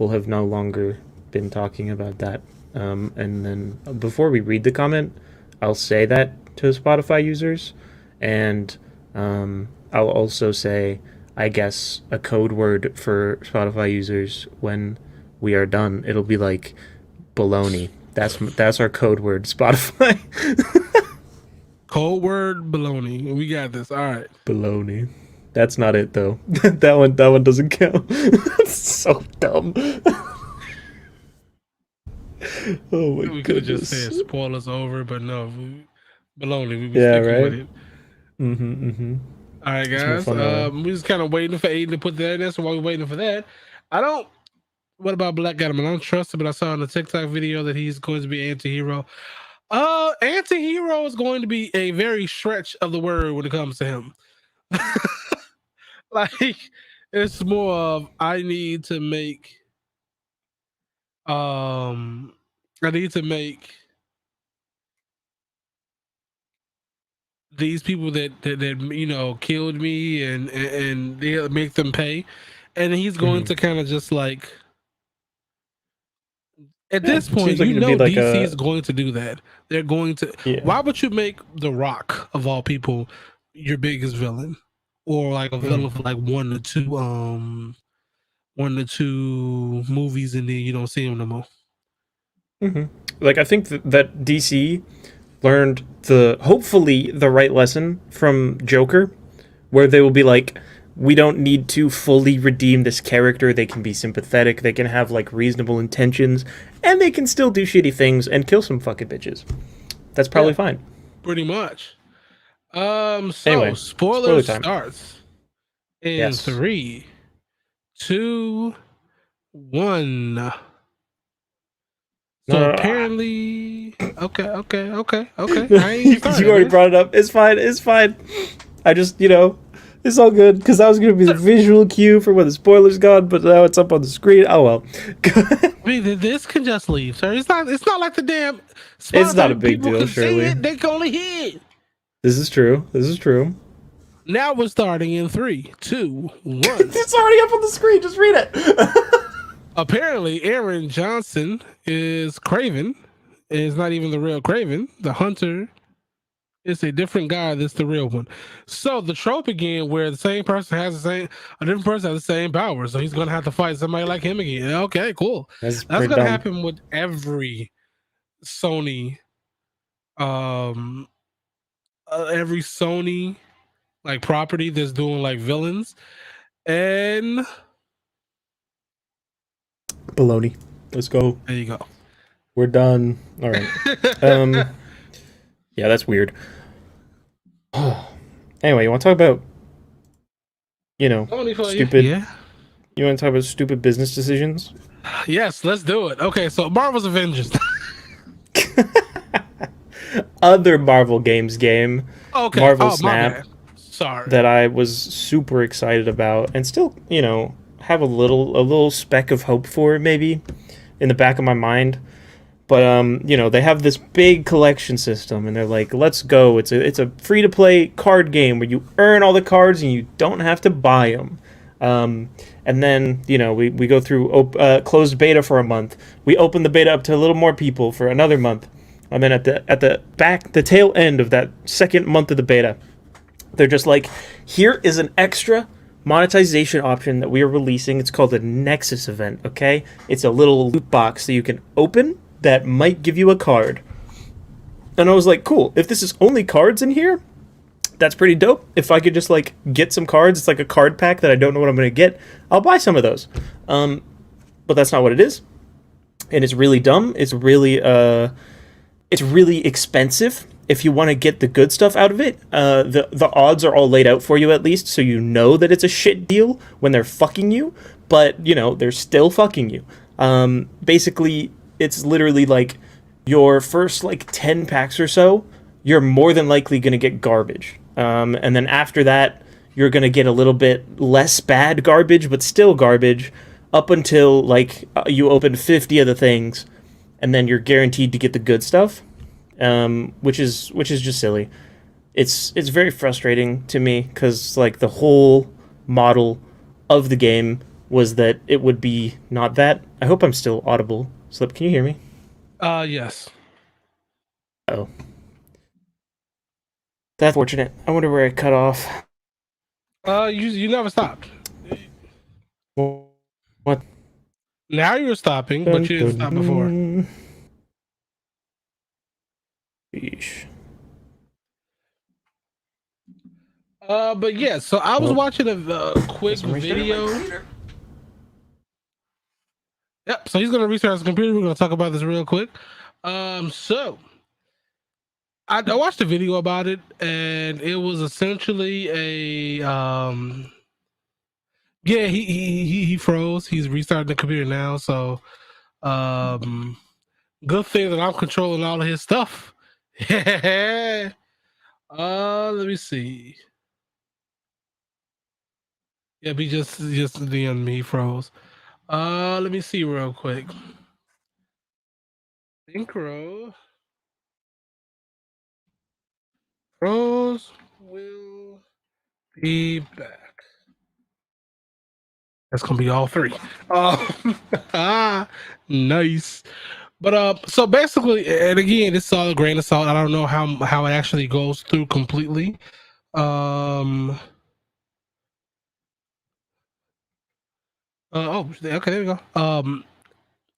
have no longer been talking about that. And then before we read the comment, I'll say that to Spotify users, and I'll also say, I guess, a code word for Spotify users when we are done. It'll be like baloney. That's our code word, Spotify. Code word baloney. We got this. All right. Baloney. That's not it though. that one doesn't count. That's so dumb. Oh my god. We could have just said spoilers over, but no, baloney. We yeah, sticking right. with it. All right, guys. We're just kind of waiting for Aiden to put that in there. So while we're waiting for that, what about Black Adam? I don't trust him, but I saw in the TikTok video that he's going to be an anti-hero. Anti-hero is going to be a very stretch of the word when it comes to him. Like, it's more of I need to make these people that killed me and they make them pay, and he's going to kind of just like at this point, like DC is going to do that. They're going to. Yeah. Why would you make The Rock of all people your biggest villain, or like a villain for like one to two movies, and then you don't see him no more? Like I think that DC learned hopefully the right lesson from Joker, where they will be like, we don't need to fully redeem this character. They can be sympathetic. They can have like reasonable intentions, and they can still do shitty things and kill some fucking bitches. That's probably fine. Pretty much. So anyway, spoiler starts in 3, 2, 1. So apparently, okay. I ain't started, You already man. brought it up. It's fine. I just, it's all good because that was gonna be the visual cue for when the spoilers gone, but now it's up on the screen. Oh well. I mean, this can just leave, sir. It's not like the damn It's not a sponsor. big People deal, can see surely. it. They can only hear it. This is true. Now we're starting in 3, 2, 1. It's already up on the screen. Just read it. Apparently, Aaron Johnson is Craven. It's not even the real Craven. The hunter is a different guy that's the real one. So the trope again, where the same person has a different person has the same power. So he's gonna have to fight somebody like him again. Okay, cool. That's gonna dumb. happen with every Sony, every Sony like property that's doing like villains and baloney. Let's go. there you go. We're done. All right. Yeah, that's weird. Anyway, you want to talk about, stupid. Yeah. You want to talk about stupid business decisions? Yes, let's do it. Okay, so Marvel's Avengers. Other Marvel games game. Okay. Marvel Snap. Sorry. That I was super excited about and still, have a little speck of hope for maybe in the back of my mind. But they have this big collection system and they're like, let's go. It's a free to play card game where you earn all the cards and you don't have to buy them. And then, we go through closed beta for a month. We open the beta up to a little more people for another month. And then at the tail end of that second month of the beta, they're just like, here is an extra monetization option that we are releasing. It's called the Nexus Event, okay? It's a little loot box that you can open that might give you a card. And I was like, cool, if this is only cards in here, that's pretty dope. If I could just get some cards, it's like a card pack that I don't know what I'm going to get, I'll buy some of those. But that's not what it is. And it's really dumb. It's really expensive. If you want to get the good stuff out of it, the odds are all laid out for you at least, so you know that it's a shit deal when they're fucking you, but they're still fucking you. Basically, it's literally like your first 10 packs or so, you're more than likely going to get garbage. And then after that, you're going to get a little bit less bad garbage, but still garbage, up until you open 50 of the things, and then you're guaranteed to get the good stuff. Which is just silly. It's very frustrating to me because the whole model of the game was that it would be not that. I hope I'm still audible. Slip, can you hear me? Yes. Oh, that's fortunate. I wonder where I cut off. You never stopped. What? Now you're stopping, but you didn't stop before. Yeesh. But yeah, so I was watching a quick video. Yep, so he's gonna restart his computer. We're gonna talk about this real quick. So I watched a video about it, and it was essentially a yeah, he froze. He's restarting the computer now, so good thing that I'm controlling all of his stuff. Let me see. Yep, he just DM'd me, he froze. Let me see real quick. Synchro. Froze will be back. That's gonna be all three. Nice. But so basically, and again, it's all a grain of salt. I don't know how it actually goes through completely. Oh, okay, there we go.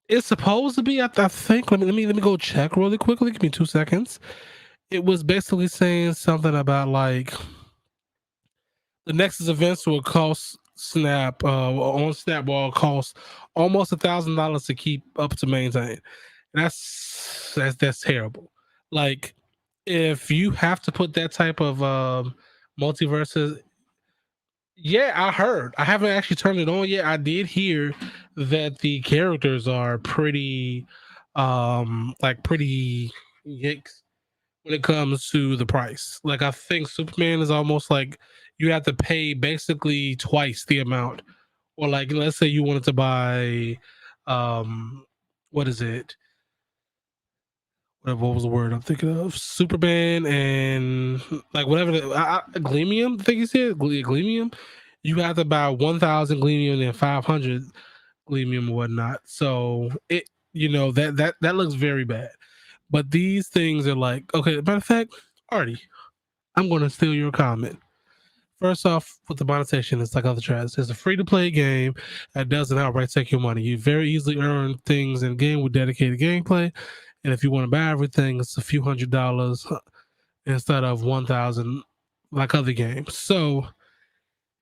It's supposed to be. I think. Let me go check really quickly. Give me 2 seconds. It was basically saying something about the Nexus events will cost Snap on Snap will cost almost $1,000 to keep up to maintain. And that's terrible. If you have to put that type of multiverses. Yeah, I heard. I haven't actually turned it on yet. I did hear that the characters are pretty like pretty yikes when it comes to the price. Like I think Superman is almost like you have to pay basically twice the amount. Or like let's say you wanted to buy what is it? What was the word I'm thinking of? Superman and like whatever Gleamium, I think you said Gleamium. You have to buy 1,000 Gleamium and 500 Gleamium and whatnot. So it that looks very bad. But these things are like, okay, matter of fact, Artie, I'm going to steal your comment. First off, with the monetization, it's like other trash. It's a free-to-play game that doesn't outright take your money. You very easily earn things in game with dedicated gameplay, and if you want to buy everything, it's a few $100s instead of 1,000 like other games. So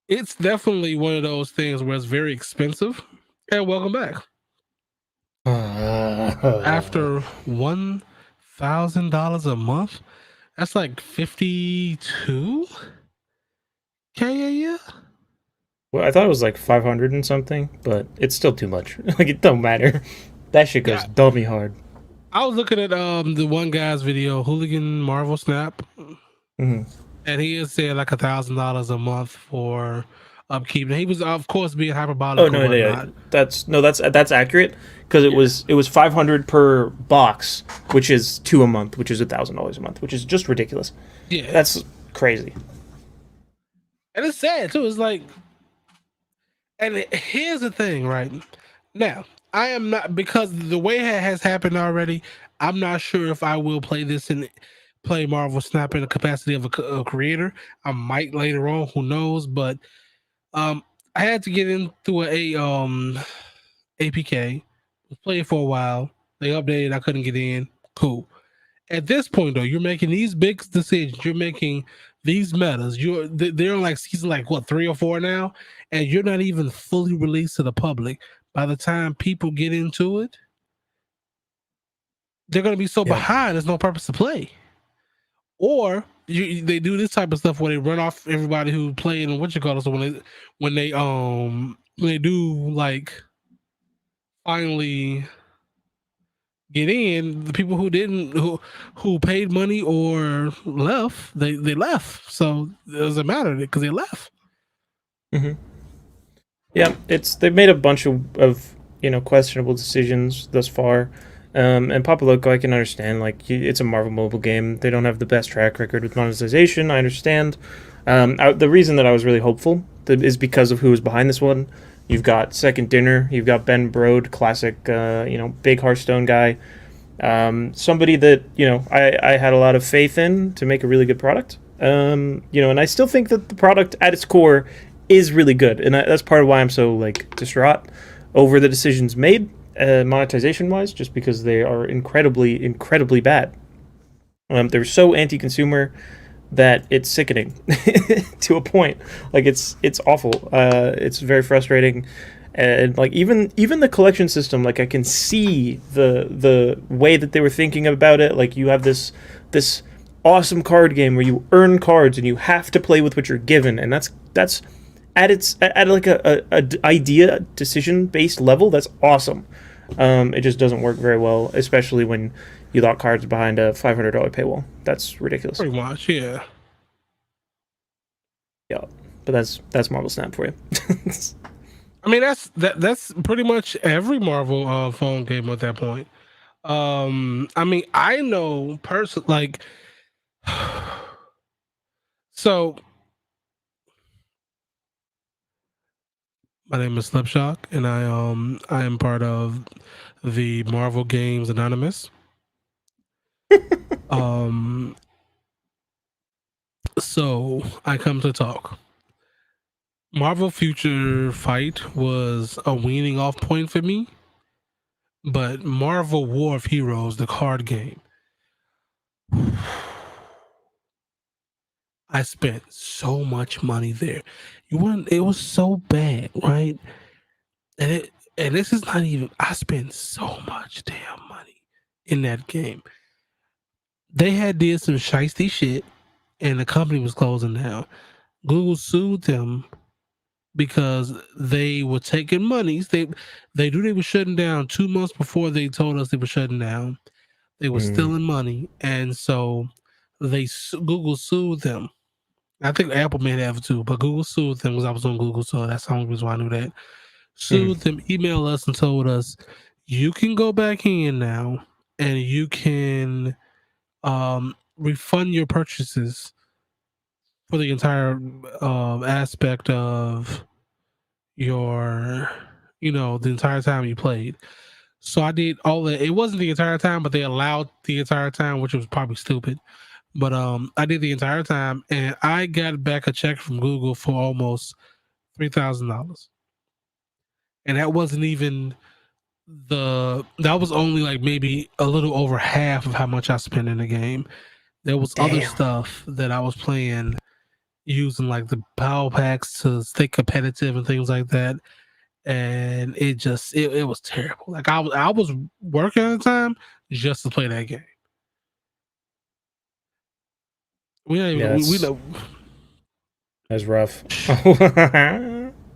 it's definitely one of those things where it's very expensive. And welcome back. After $1,000 a month, that's like 52K a year. Well, I thought it was like 500 and something, but it's still too much. Like it don't matter. That shit goes dummy hard. I was looking at the one guy's video, Hooligan Marvel Snap, and he is saying like $1,000 a month for upkeep. And he was, of course, being hyperbolic. Oh no, that's accurate because it was 500 per box, which is $2 a month, which is $1,000 a month, which is just ridiculous. Yeah, that's crazy. And it's sad too. It's like, and here's the thing, right now. I am not, because the way it has happened already, I'm not sure if I will play this and play Marvel Snap in the capacity of a creator. I might later on, who knows? But I had to get into a APK, play it for a while. They updated, I couldn't get in. Cool. At this point, though, you're making these big decisions. You're making these metas. They're like season like what 3 or 4 now, and you're not even fully released to the public. By the time people get into it, they're going to be so behind. There's no purpose to play. Or they do this type of stuff where they run off everybody who played and so when they do like finally get in, the people who didn't who paid money or left, they left. So it doesn't matter because they left. Yeah, they've made a bunch of questionable decisions thus far. And Papa Loco, I can understand. Like, it's a Marvel mobile game. They don't have the best track record with monetization. I understand. The reason that I was really hopeful is because of who was behind this one. You've got Second Dinner. You've got Ben Brode, classic, big Hearthstone guy. Somebody that I had a lot of faith in to make a really good product. And I still think that the product at its core is really good, and that's part of why I'm so like distraught over the decisions made. Monetization-wise, just because they are incredibly, incredibly bad. They're so anti-consumer that it's sickening to a point. Like it's awful. It's very frustrating, and like even the collection system. Like I can see the way that they were thinking about it. Like you have this awesome card game where you earn cards and you have to play with what you're given, and that's at like a idea decision based level. That's awesome. It just doesn't work very well, especially when you lock cards behind a $500 paywall. That's ridiculous. Pretty much, yeah. Yeah, but that's Marvel Snap for you. I mean, that's pretty much every Marvel phone game at that point. I mean, I know like, so. My name is Slipshock, and I am part of the Marvel Games Anonymous. So I come to talk. Marvel Future Fight was a weaning off point for me, but Marvel War of Heroes, the card game, I spent so much money there. It was so bad, right? And this is not even, I spent so much damn money in that game. They did some shiesty shit, and the company was closing down. Google sued them because they were taking monies. They knew they were shutting down 2 months before they told us they were shutting down. They were stealing money, and so Google sued them. I think Apple may have too, but Google sued them because I was on Google, so that's the only reason why I knew that. Sued them, emailed us, and told us, you can go back in now and you can refund your purchases for the entire aspect of your, the entire time you played. So I did all that. It wasn't the entire time, but they allowed the entire time, which was probably stupid. But I did the entire time, and I got back a check from Google for almost $3,000, and that wasn't even that was only like maybe a little over half of how much I spent in the game. There was other stuff that I was playing using like the power packs to stay competitive and things like that, and it was terrible. Like I was working at the time just to play that game. We know that's rough.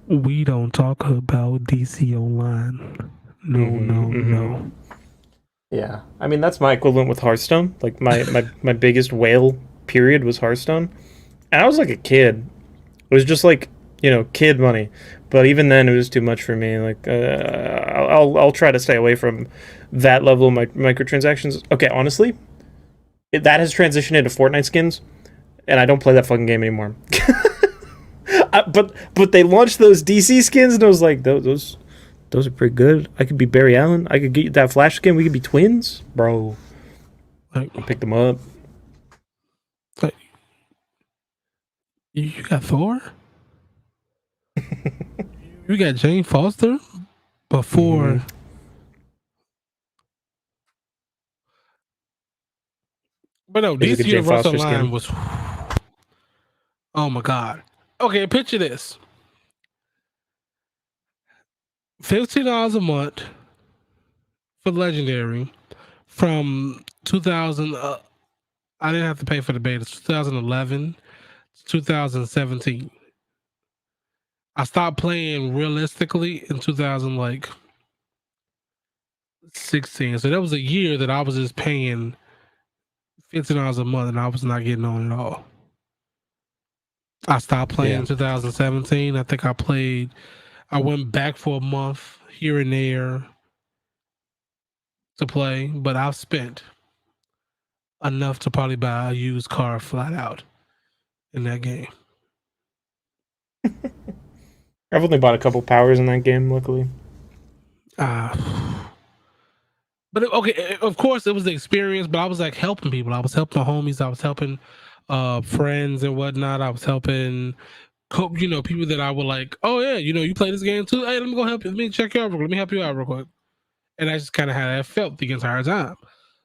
We don't talk about DC Online. No. Yeah, I mean that's my equivalent with Hearthstone. Like my biggest whale period was Hearthstone, and I was like a kid. It was just like kid money, but even then it was too much for me. Like I'll try to stay away from that level of microtransactions. Okay, honestly, that has transitioned into Fortnite skins, and I don't play that fucking game anymore. But they launched those DC skins, and I was like, those are pretty good. I could be Barry Allen. I could get that Flash skin. We could be twins, bro. I'll pick them up. Like, you got Thor. You got Jane Foster before. But no, DC Universe Online was. Oh my god. Okay, picture this. $15 a month for Legendary from 2000. I didn't have to pay for the beta. 2011 to 2017. I stopped playing realistically in 2016. So that was a year that I was just paying $15 a month and I was not getting on at all. I stopped playing in 2017. I think I went back for a month here and there to play, but I've spent enough to probably buy a used car flat out in that game. I've only bought a couple powers in that game, luckily. But okay, of course it was the experience, but I was like helping people. I was helping my homies. I was helping friends and whatnot. I was helping people that I would like, oh yeah, you play this game too. Hey, let me go help you. Let me check you out real quick. Let me help you out real quick. And I just kind of had that felt the entire time.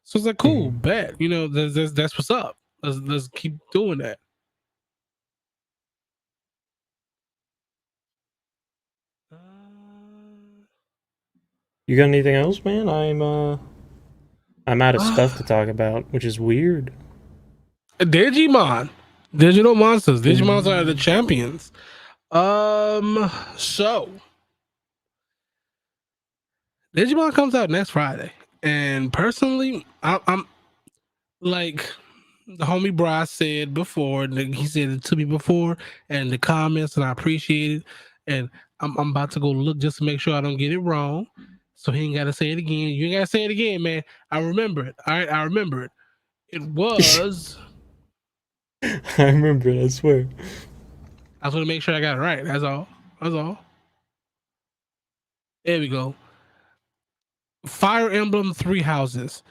So it's like, cool, bet. That's what's up. Let's keep doing that. You got anything else, man? I'm out of stuff to talk about, which is weird. Digimon, digital monsters. Digimons are the champions. So Digimon comes out next Friday, and personally, I'm like the homie Bryce said before. He said it to me before, and the comments, and I appreciate it. And I'm about to go look just to make sure I don't get it wrong. So he ain't got to say it again. You ain't got to say it again, man. I remember it. All right, I remember it. It was. I remember it. I swear. I just want to make sure I got it right. That's all. There we go. Fire Emblem 3 Houses.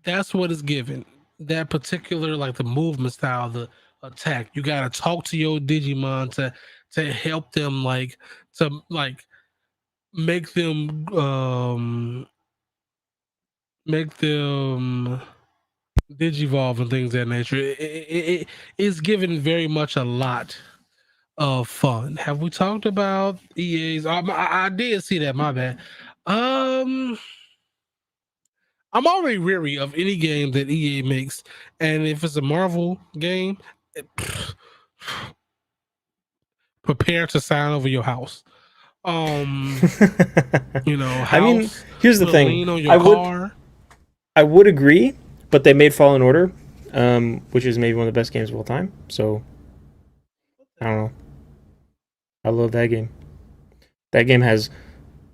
That's what it's given. That particular, like the movement style, the attack. You gotta talk to your Digimon to help them, to make them digivolve and things of that nature. It's given very much a lot of fun. Have we talked about EA's? I did see that. My bad. I'm already weary of any game that EA makes, and if it's a Marvel game, prepare to sign over your house. House. I mean, here's the thing. Lien on your car. I would agree, but they made Fallen Order, which is maybe one of the best games of all time. So I don't know. I love that game. That game has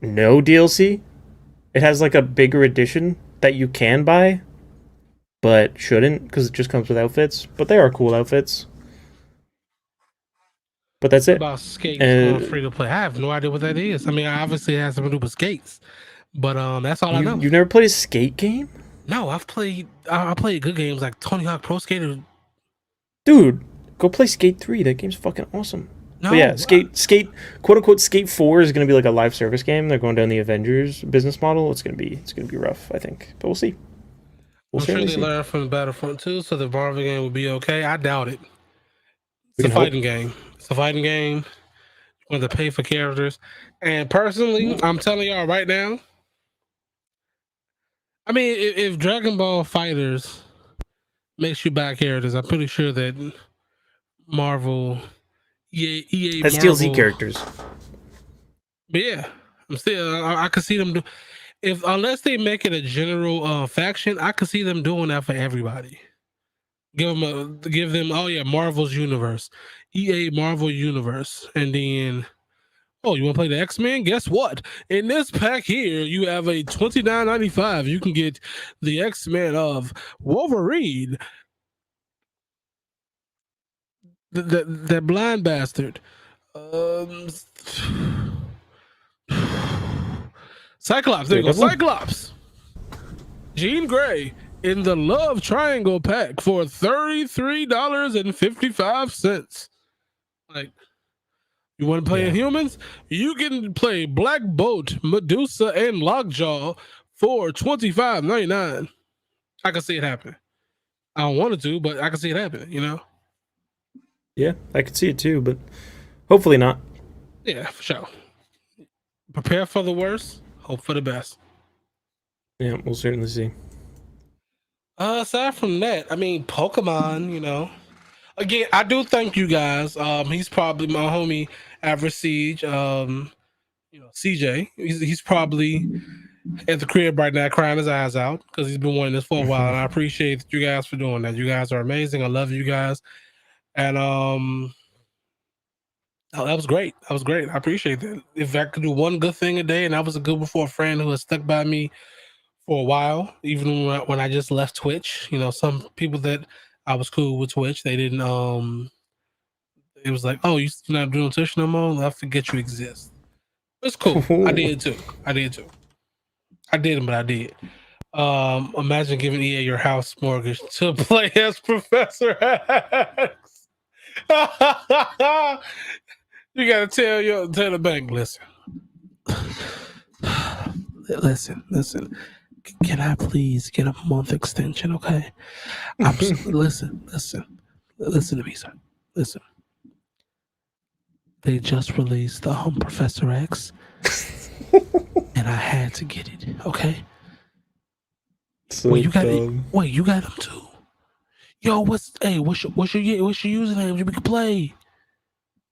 no DLC. It has like a bigger edition that you can buy, but shouldn't because it just comes with outfits. But they are cool outfits. But that's it. About Skates going free to play. I have no idea what that is. I mean, obviously it has something to do with Skates, but that's all I know. You've never played a skate game? No, I've played. I played good games like Tony Hawk Pro Skater. Dude, go play Skate 3. That game's fucking awesome. No, but yeah, quote unquote Skate 4 is gonna be like a live service game. They're going down the Avengers business model. It's gonna be rough, I think. But we'll see. I'm sure they learned from Battlefront 2, so the Marvel game will be okay. I doubt it. It's a fighting game. It's a fighting game. You want to pay for characters. And personally, I'm telling y'all right now, I mean, if Dragon Ball Fighters makes you buy characters, I'm pretty sure that Marvel, EA that's Marvel, DLC characters. But yeah, I'm still. I could see them do. Unless they make it a general faction, I could see them doing that for everybody. Give them Marvel's universe, EA Marvel universe, and then you want to play the X-Men? Guess what? In this pack here, you have a $29.95. You can get the X-Men of Wolverine, that blind bastard, Cyclops. There you go, Cyclops, Jean Grey. In the Love Triangle pack for $33.55. Like, you want to play Inhumans? You can play Black Bolt, Medusa, and Lockjaw for $25.99. I can see it happen. I don't want it to, but I can see it happening, Yeah, I could see it too, but hopefully not. Yeah, for sure. Prepare for the worst, hope for the best. Yeah, we'll certainly see. Aside from that, I mean, Pokemon, again, I do thank you guys. He's probably my homie Average Siege. CJ. He's probably at the crib right now crying his eyes out because he's been wanting this for a while, and I appreciate you guys for doing that. You guys are amazing. I love you guys. And that was great. That was great. I appreciate that. If I could do one good thing a day, and that was a good one for a friend who has stuck by me for a while, even when I just left Twitch. Some people that I was cool with Twitch, they didn't it was like, oh, you're not doing Twitch no more? I forget you exist. It's cool. I did too. I didn't, but I did. Imagine giving EA your house mortgage to play as Professor X. You gotta tell the bank, listen. Listen. Can I please get a month extension, okay? Listen to me, sir. Listen. They just released the Professor X, and I had to get it, okay? So you got him too. Yo, what's your username? We can play.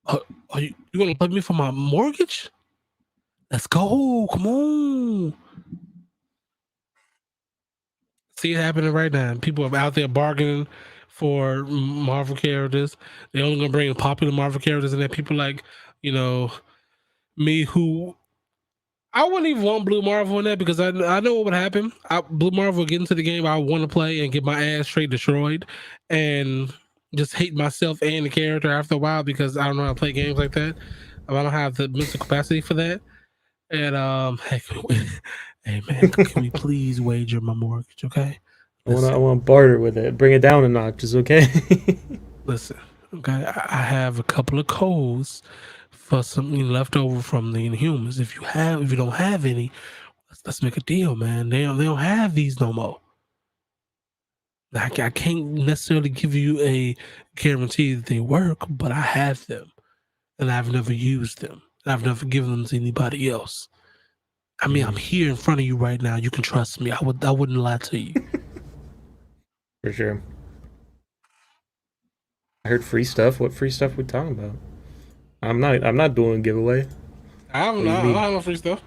Are you gonna play me for my mortgage? Let's go! Come on. See it happening right now. People are out there bargaining for Marvel characters. They're only gonna bring popular Marvel characters, and then people like, me, who I wouldn't even want Blue Marvel in that because I know what would happen. Blue Marvel would get into the game I want to play and get my ass straight destroyed, and just hate myself and the character after a while because I don't know how to play games like that. I don't have the mental capacity for that. And hey man, can we please wager my mortgage, okay? I want to barter with it. Bring it down a notch, is okay? Listen, okay, I have a couple of codes for something left over from the Inhumans. If you don't have any, let's make a deal, man. They don't have these no more. I can't necessarily give you a guarantee that they work, but I have them, and I've never used them. I've never given them to anybody else. I mean, I'm here in front of you right now. You can trust me. I wouldn't lie to you. For sure. I heard free stuff. What free stuff are we talking about? I'm not doing a giveaway. I don't What do know. you I don't mean? have no free stuff.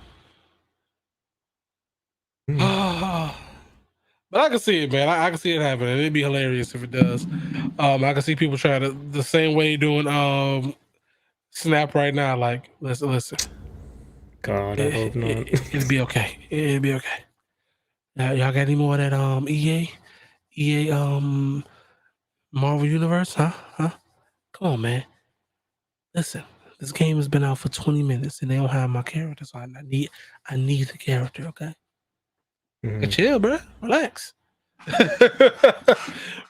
Hmm. But I can see it, man. I can see it happening. It'd be hilarious if it does. I can see people trying to the same way doing Snap right now. Like, listen. God, I hope not. It'll be okay. It'll be okay. Y'all got any more of that EA Marvel Universe? Huh? Come on, man. Listen, this game has been out for 20 minutes and they don't have my character, so I need the character, okay? Chill, bro. Relax.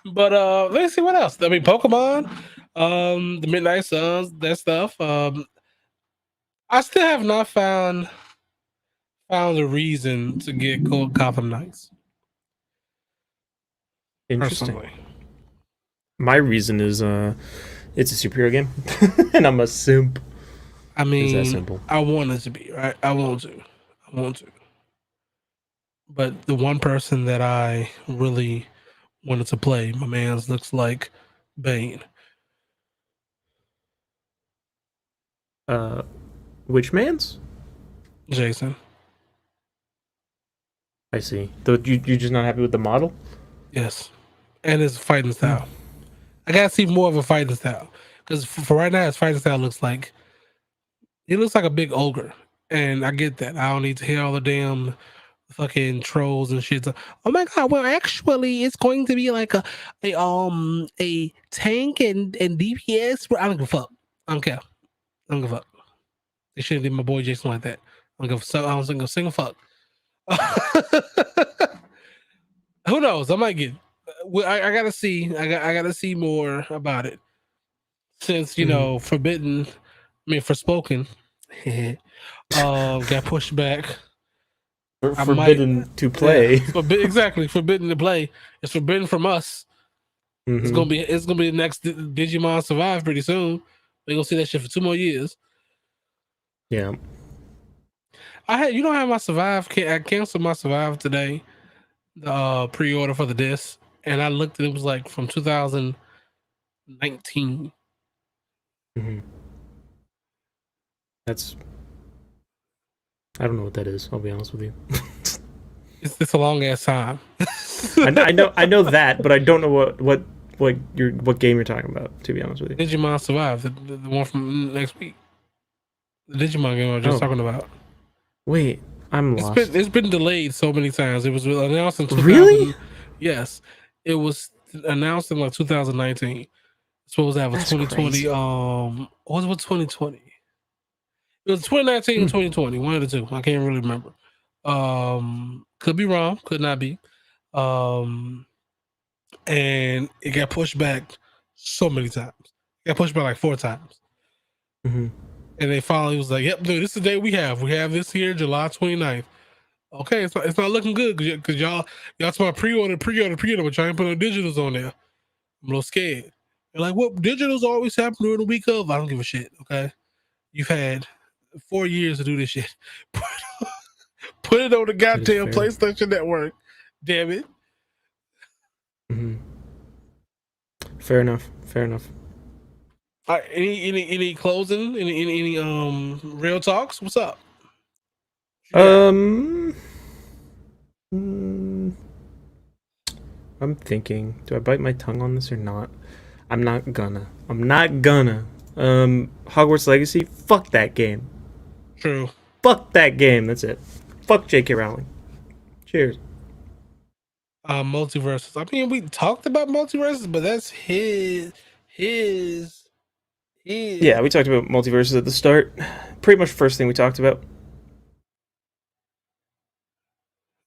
But let's see what else. I mean, Pokemon, the Midnight Suns, that stuff. I still have not found a reason to get Gold Gotham Knights. Interesting. Personally. My reason is it's a superhero game, and I'm a simp. I mean, It's that simple. I want it to be, right? I want to. But the one person that I really wanted to play, my man's looks like Bane. Which man's? Jason. I see. Though you're just not happy with the model? Yes. And his fighting style. I gotta see more of a fighting style. Because for right now, his fighting style looks like he looks like a big ogre. And I get that. I don't need to hear all the damn fucking trolls and shit. Oh my god, well actually it's going to be like a tank and DPS. I don't give a fuck. I don't care. I don't give a fuck. They shouldn't do my boy Jason like that. I don't give a single fuck. Who knows? I might get. I gotta see. I gotta see more about it. Since Forbidden, Forspoken, got pushed back. Forbidden to play. Yeah, exactly, forbidden to play. It's forbidden from us. It's gonna be the next Digimon Survive pretty soon. We're gonna see that shit for 2 more years. Yeah. I had my Survive. I canceled my Survive today. The pre-order for the disc, and I looked at it was like from 2019. That's. I don't know what that is. I'll be honest with you. It's a long ass time. I know that, but I don't know what game you're talking about. To be honest with you, Digimon Survive, the one from next week. The Digimon game I was just talking about. Wait, I'm lost. It's been delayed so many times. It was announced in 2000. Really? Yes, it was announced in like 2019. It's supposed to have a 2020. Crazy. What was 2020? It was 2019 and 2020. One of the two. I can't really remember. Could be wrong. Could not be. And it got pushed back so many times. It got pushed back like 4 times. And they finally was like, "Yep, dude, this is the day we have. We have this here, July 29th." Okay, it's not looking good because y'all to my pre-order, but y'all ain't put no digitals on there. I'm a little scared. They're like, "Well, digitals always happen during the week of." I don't give a shit. Okay, you've had 4 years to do this shit. Put it on the goddamn PlayStation Network. Damn it. Fair enough. All right, any closing? Any real talks? What's up? I'm thinking, do I bite my tongue on this or not? I'm not gonna. Hogwarts Legacy, fuck that game. True. Fuck that game, that's it. Fuck J.K. Rowling. Cheers. Multiversus. I mean, we talked about multiverses, but that's his. Yeah, we talked about multiverses at the start. Pretty much the first thing we talked about.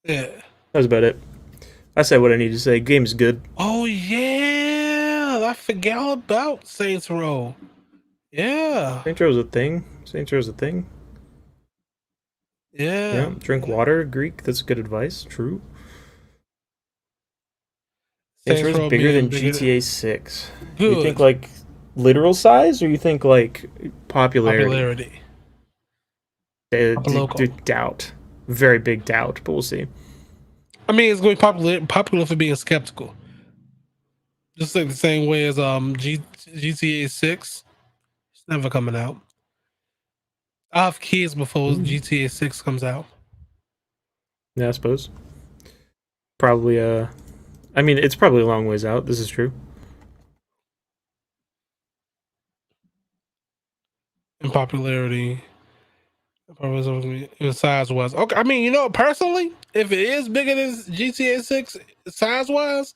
Yeah. That was about it. I said what I needed to say. Game's good. Oh yeah, I forgot all about Saints Row. Yeah. Saints Row's a thing. Yeah. Drink water, Greek. That's good advice. True. Saints Row is bigger than GTA 6. Good. You think like literal size, or you think like popularity? Doubt. Very big doubt, but we'll see. I mean, it's going to be popular for being skeptical. Just like the same way as GTA 6. It's never coming out. I'll have kids before GTA 6 comes out. Yeah, I suppose. Probably. I mean, it's probably a long ways out. This is true. In popularity, size wise. Okay, I mean, you know, personally, if it is bigger than GTA 6 size wise,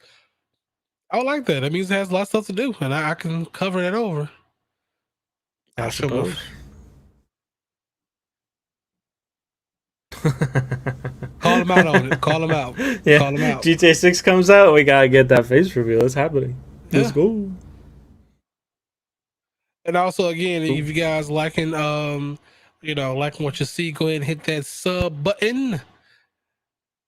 I like that. That means it has a lot of stuff to do, and I can cover that over. I suppose. Call him out on it. Call him out. Yeah. Call him out. GTA 6 comes out, we gotta get that face reveal. It's happening. Let's go. And also, again, if you guys liking, you know, liking what you see, go ahead and hit that sub button.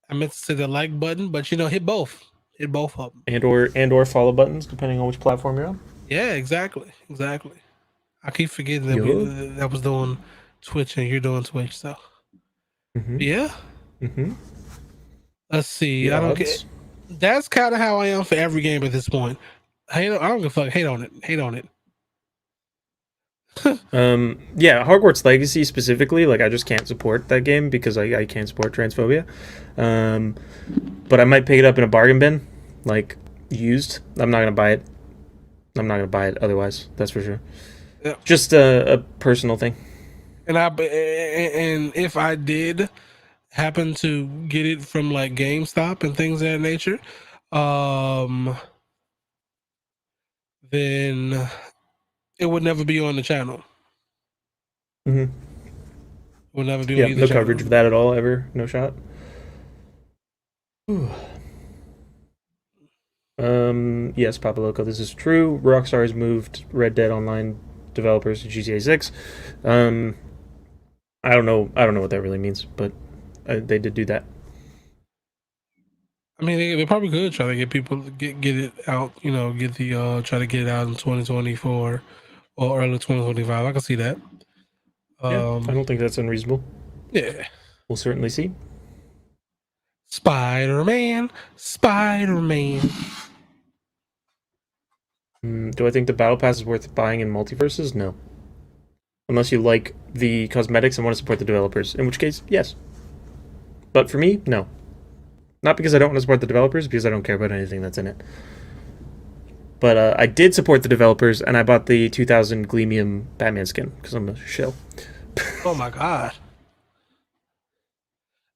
I meant to say the like button, but you know, hit both. Hit both of them. And or follow buttons, depending on which platform you're on. Yeah, exactly. I keep forgetting that that was doing Twitch and you're doing Twitch, so yeah. Let's see. I don't get. That's kind of how I am for every game at this point. I don't give a fuck. Hate on it. Yeah, Hogwarts Legacy specifically, like I just can't support that game because I can't support transphobia. But I might pick it up in a bargain bin, like used. I'm not gonna buy it otherwise, that's for sure. Yeah. Just a personal thing. And if I did happen to get it from like GameStop and things of that nature, then it would never be on the channel. It would never be on either no channel. coverage of that at all, ever. No shot. Yes, Papa Loco, this is true. Rockstar has moved Red Dead Online developers to GTA 6. I don't know what that really means, but they did do that. I mean, they probably could try to get people get it out. You know, try to get it out in 2024 or early 2025. I can see that. Yeah, I don't think that's unreasonable. Yeah, we'll certainly see. Spider-Man. Do I think the battle pass is worth buying in multiverses? No. Unless you like the cosmetics and want to support the developers, in which case, yes. But for me, no. Not because I don't want to support the developers, because I don't care about anything that's in it. But I did support the developers, and I bought the 2000 Gleamium Batman skin, because I'm a shill. Oh my god.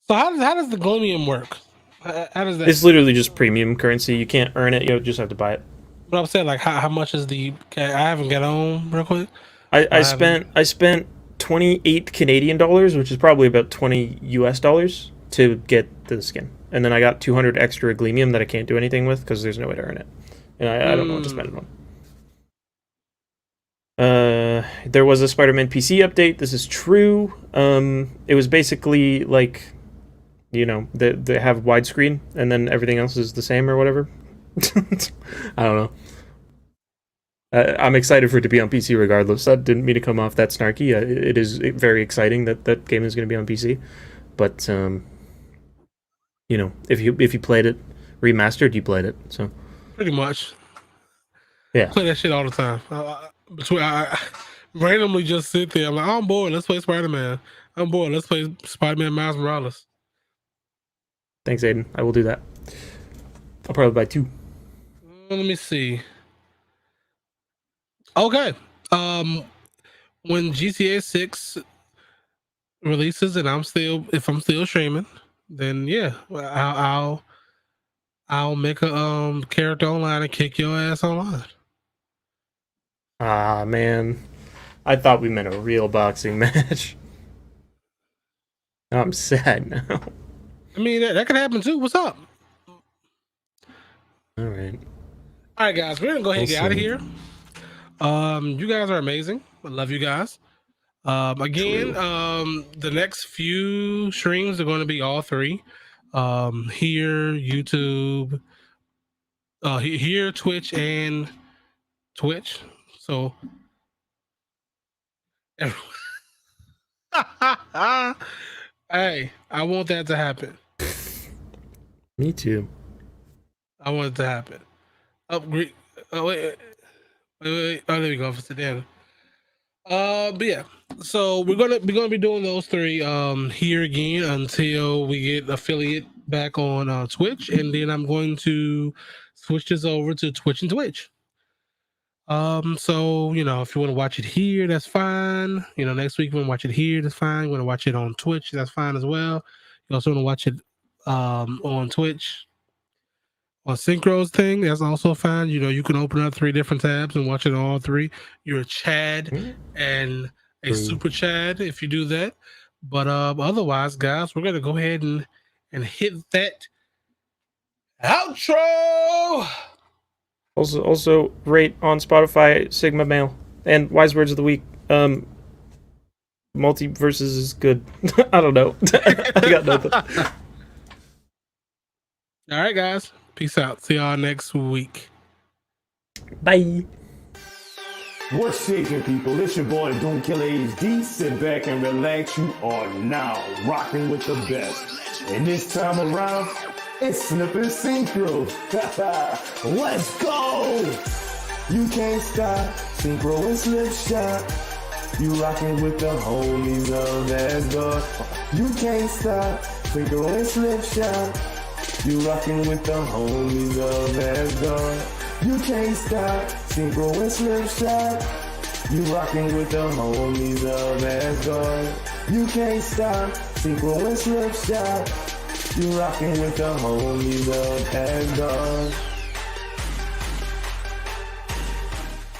So how does the Gleamium work? How does that? It's literally just premium currency. You can't earn it, you just have to buy it. But I'm saying, like, how much is the... I haven't got on real quick. I spent 28 Canadian dollars, which is probably about 20 US dollars, to get the skin. And then I got 200 extra Gleamium that I can't do anything with because there's no way to earn it. And I don't know what to spend it on. There was a Spider-Man PC update. This is true. It was basically like, you know, they have widescreen and then everything else is the same or whatever. I don't know. I'm excited for it to be on PC regardless. That didn't mean to come off that snarky. It is very exciting that that game is going to be on PC. But, you know, if you played it remastered, you played it. So pretty much. Yeah. I play that shit all the time. I randomly just sit there. I'm like, oh, I'm bored. Let's play Spider-Man. I'm bored. Let's play Spider-Man Miles Morales. Thanks, Aiden. I will do that. I'll probably buy 2. Let me see. Okay. When GTA 6 releases and if I'm still streaming, then yeah, I'll make a character online and kick your ass online. Ah, man. I thought we meant a real boxing match. I'm sad now. I mean, that could happen too. What's up? All right. All right, guys. We're going to go ahead and get out of here. You guys are amazing. I love you guys. Again, the next few streams are going to be all 3. Here, YouTube, here, Twitch, and Twitch. So, hey, I want that to happen. Me too. I want it to happen. Upgrade. Oh, wait. Oh, there we go. For sedan. But yeah, so we're gonna be doing those three here again until we get affiliate back on Twitch, and then I'm going to switch this over to Twitch and Twitch. So you know, if you want to watch it here, that's fine. You know, next week you want to watch it here, that's fine. You want to watch it on Twitch, that's fine as well. You also want to watch it on Twitch on Synchro's thing, that's also fine. You know, you can open up 3 different tabs and watch it on all 3. You're a Chad and a Super Chad if you do that. But otherwise, guys, we're gonna go ahead and hit that outro. Also rate on Spotify Sigma Male and Wise Words of the Week. Multiversus is good. I don't know. I got nothing. All right, guys. Peace out. See y'all next week. Bye. What's shaking, people? It's your boy Don't Kill HD. Sit back and relax. You are now rocking with the best. And this time around, it's Snip and Synchro. Let's go! You can't stop. Synchro and Slipshock. You rocking with the homies of Asgard. You can't stop. Synchro and Slipshock. You rocking with the homies of Asgard. You can't stop. Synchro and Slipshock. You rocking with the homies of Asgard. You can't stop. Synchro and Slipshock. You rocking with the homies of Asgard.